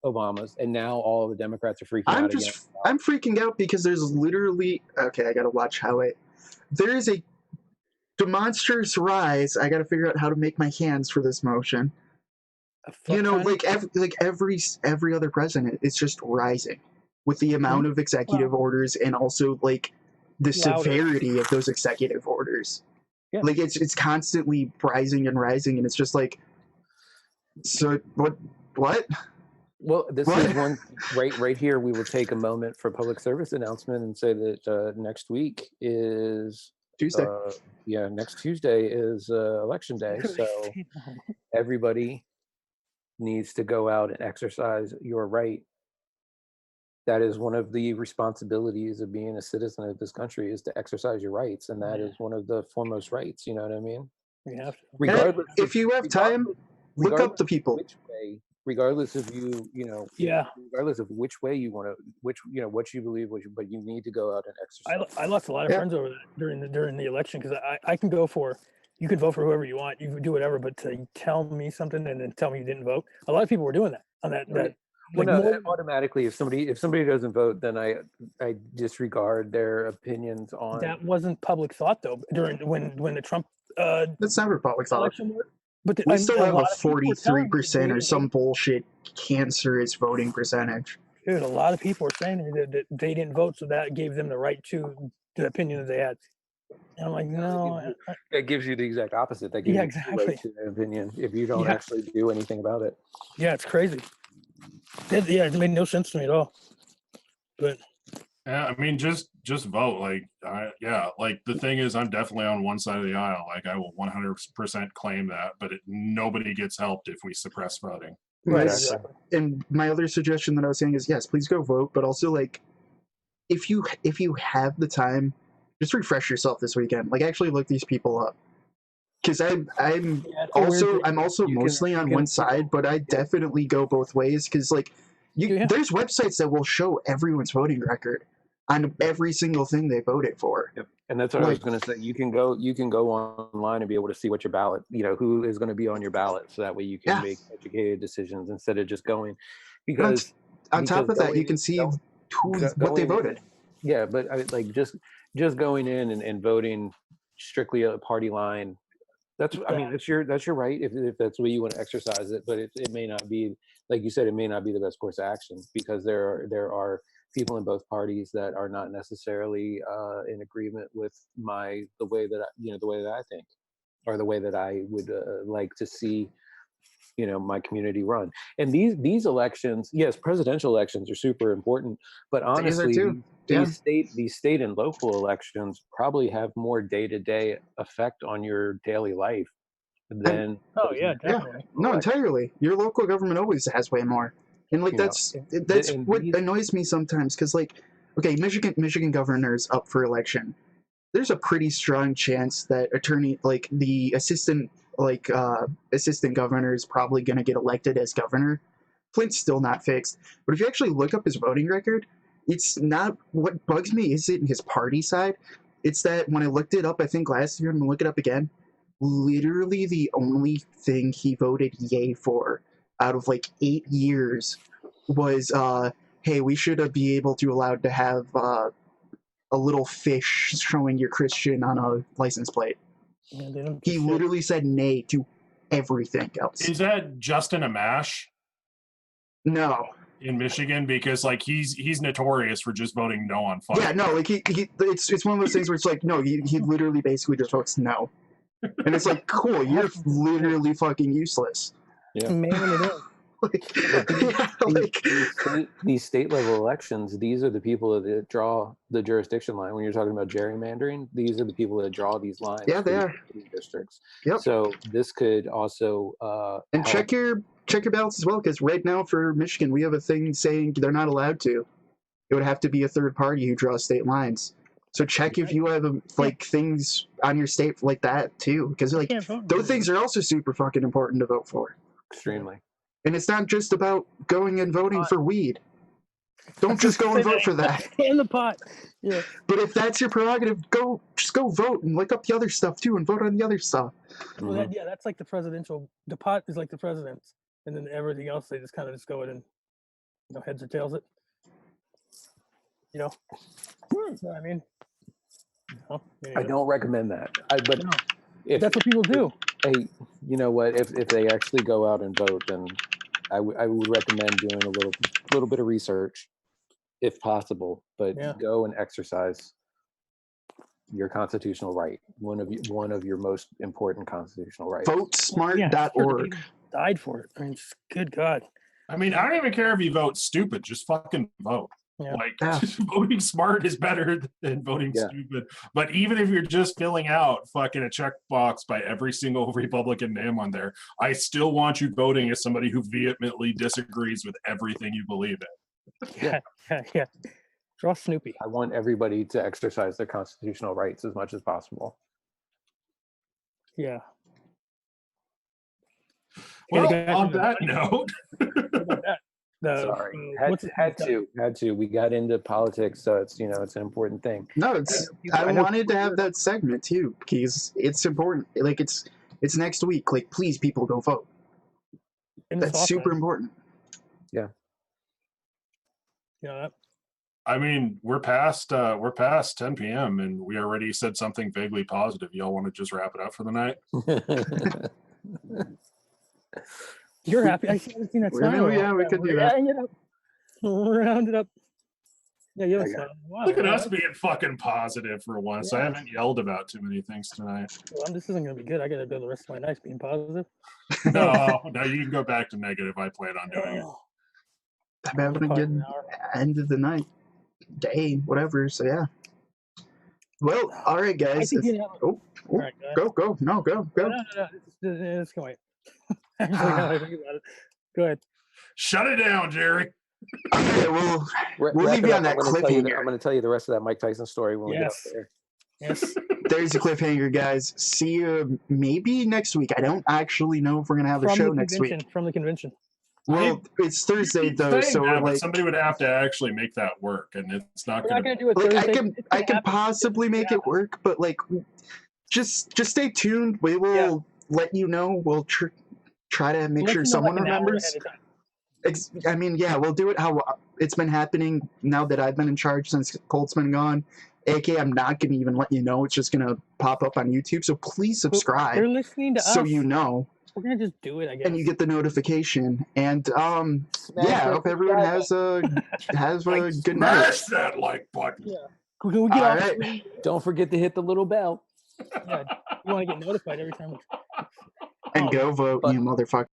Obama's, and now all the Democrats are freaking out again. I'm freaking out because there's literally okay. I gotta watch how it. There is a monstrous rise. I gotta figure out how to make my hands for this motion. You know, like every other president, it's just rising with the amount of executive orders and also like the severity of those executive orders. Yeah. Like it's constantly rising and rising, and it's just like, so what? Well, this is one right here. We will take a moment for public service announcement and say that next week is Tuesday. Next Tuesday is election day. So everybody needs to go out and exercise your right. That is one of the responsibilities of being a citizen of this country, is to exercise your rights, and that is one of the foremost rights. You know what I mean? We have to. Regardless, if you have time, look up the people. Which way, regardless of regardless of which way you want to, what you believe, but you need to go out and exercise. I lost a lot of friends over that during the election, because I can go for, you can vote for whoever you want, you can do whatever, but to tell me something and then tell me you didn't vote, a lot of people were doing that on that. Right. Like automatically, if somebody doesn't vote, then I disregard their opinions on. That wasn't public thought though during when the Trump that's never public thought. election was. But we still have a 43% or some bullshit cancerous voting percentage. Dude, a lot of people are saying that they didn't vote, so that gave them the right to the opinion that they had. And I'm like, no. It gives you the exact opposite. That gives you the right to their opinion if you don't actually do anything about it. Yeah, it's crazy. It made no sense to me at all. But yeah, I mean, just vote. Like, like the thing is, I'm definitely on one side of the aisle. Like, I will 100% claim that, but nobody gets helped if we suppress voting. Right. Exactly. And my other suggestion that I was saying is, yes, please go vote, but also like, if you have the time, just refresh yourself this weekend. Like, actually look these people up. Because I'm also mostly on one side, but I definitely go both ways. Because like, there's websites that will show everyone's voting record on every single thing they voted for. Yep. And that's what I was going to say. You can go online and be able to see what your ballot, who is going to be on your ballot, so that way you can make educated decisions instead of just going. Because on top of that, you can see what they voted. Yeah, but just going in and voting strictly a party line. That's your right if that's the way you want to exercise it, but it may not be, like you said, it may not be the best course of action, because there are people in both parties that are not necessarily in agreement with the way that I think, or the way that I would like to see my community run. And these elections, yes, presidential elections are super important, but honestly, these state and local elections probably have more day-to-day effect on your daily life than definitely. No, entirely. Your local government always has way more. And like that's what annoys me sometimes, because like, okay, Michigan governor's up for election. There's a pretty strong chance that the assistant governor is probably going to get elected as governor. Flint's still not fixed, but if you actually look up his voting record, it's not, what bugs me isn't his party side. It's that when I looked it up, I think last year, I'm gonna look it up again, literally the only thing he voted yay for out of like 8 years was hey, we should be able to allowed to have a little fish showing you're Christian on a license plate. He literally said nay to everything else. Is that Justin Amash? No. In Michigan, because like he's notorious for just voting no on fire. Yeah, no, like it's one of those things where it's like, no, he literally basically just votes no. And it's like, cool, you're literally fucking useless. Yeah. Man, it is. These state level elections, these are the people that draw the jurisdiction line. When you're talking about gerrymandering, these are the people that draw these lines. Yeah, they for are. these districts. Yep. So this could also And help. check your ballots as well, because right now for Michigan, we have a thing saying they're not allowed to. It would have to be a third party who draws state lines. So check if you have like things on your state like that too, because like those things are also super fucking important to vote for. Extremely. And it's not just about going and voting for weed. Don't just go and vote for that. In the pot. Yeah. But if that's your prerogative, just go vote and look up the other stuff too, and vote on the other stuff. Well, that's like the presidential. The pot is like the president's, and then everything else they just kind of just go in and heads or tails it. You know what I mean? No, I don't recommend that. But if that's what people do. Hey, you know what? If they actually go out and vote, then I would recommend doing a little bit of research, if possible. But go and exercise your constitutional right. One of your most important constitutional rights. Votesmart.org. Died for it. I mean, good God. I mean, I don't even care if you vote stupid. Just fucking vote. Yeah. Voting smart is better than voting stupid. But even if you're just filling out fucking a checkbox by every single Republican name on there, I still want you voting as somebody who vehemently disagrees with everything you believe in. Yeah. Draw Snoopy. I want everybody to exercise their constitutional rights as much as possible. Yeah. Well, on that note. Sorry, had to. We got into politics, so it's it's an important thing. No, I wanted to have that segment too because it's important. Like it's next week. Like please, people go vote. That's super important. Yeah. Yeah. I mean, we're past 10 p.m. and we already said something vaguely positive. Y'all want to just wrap it up for the night? You're happy. I haven't seen that smile. Yeah, we could do that. Round it up. Yeah, you have a smile. Wow, look at us being fucking positive for once. Yeah. I haven't yelled about too many things tonight. Well, this isn't going to be good. I got to go the rest of my nights being positive. No, you can go back to negative. I plan on doing it. I'm having a good end of the night, day, whatever. So yeah. Well, all right, guys. All right, guys. Go. No, go. No. It's going. Go ahead. Shut it down, Jerry. Okay, we'll leave you on that cliffhanger. I'm going to tell you the rest of that Mike Tyson story when we get up there. Yes. There's a cliffhanger, guys. See you maybe next week. I don't actually know if we're going to have a show next week. From the convention. Well, it's Thursday though, so we're like somebody would have to actually make that work, and it's not going to do it Thursday. I can possibly make it work, but like, just stay tuned. We will let you know. We'll try to make sure someone remembers. I mean, yeah, we'll do it how it's been happening now that I've been in charge since Colt's been gone. AK, I'm not going to even let you know. It's just going to pop up on YouTube. So please subscribe. You're listening to us. So you know. We're going to just do it, I guess. And you get the notification. And I hope everyone has a good night. Smash that like button. Yeah. Can we get All off? right. Don't forget to hit the little bell. Yeah, you want to get notified every time. And go vote, you motherfucker.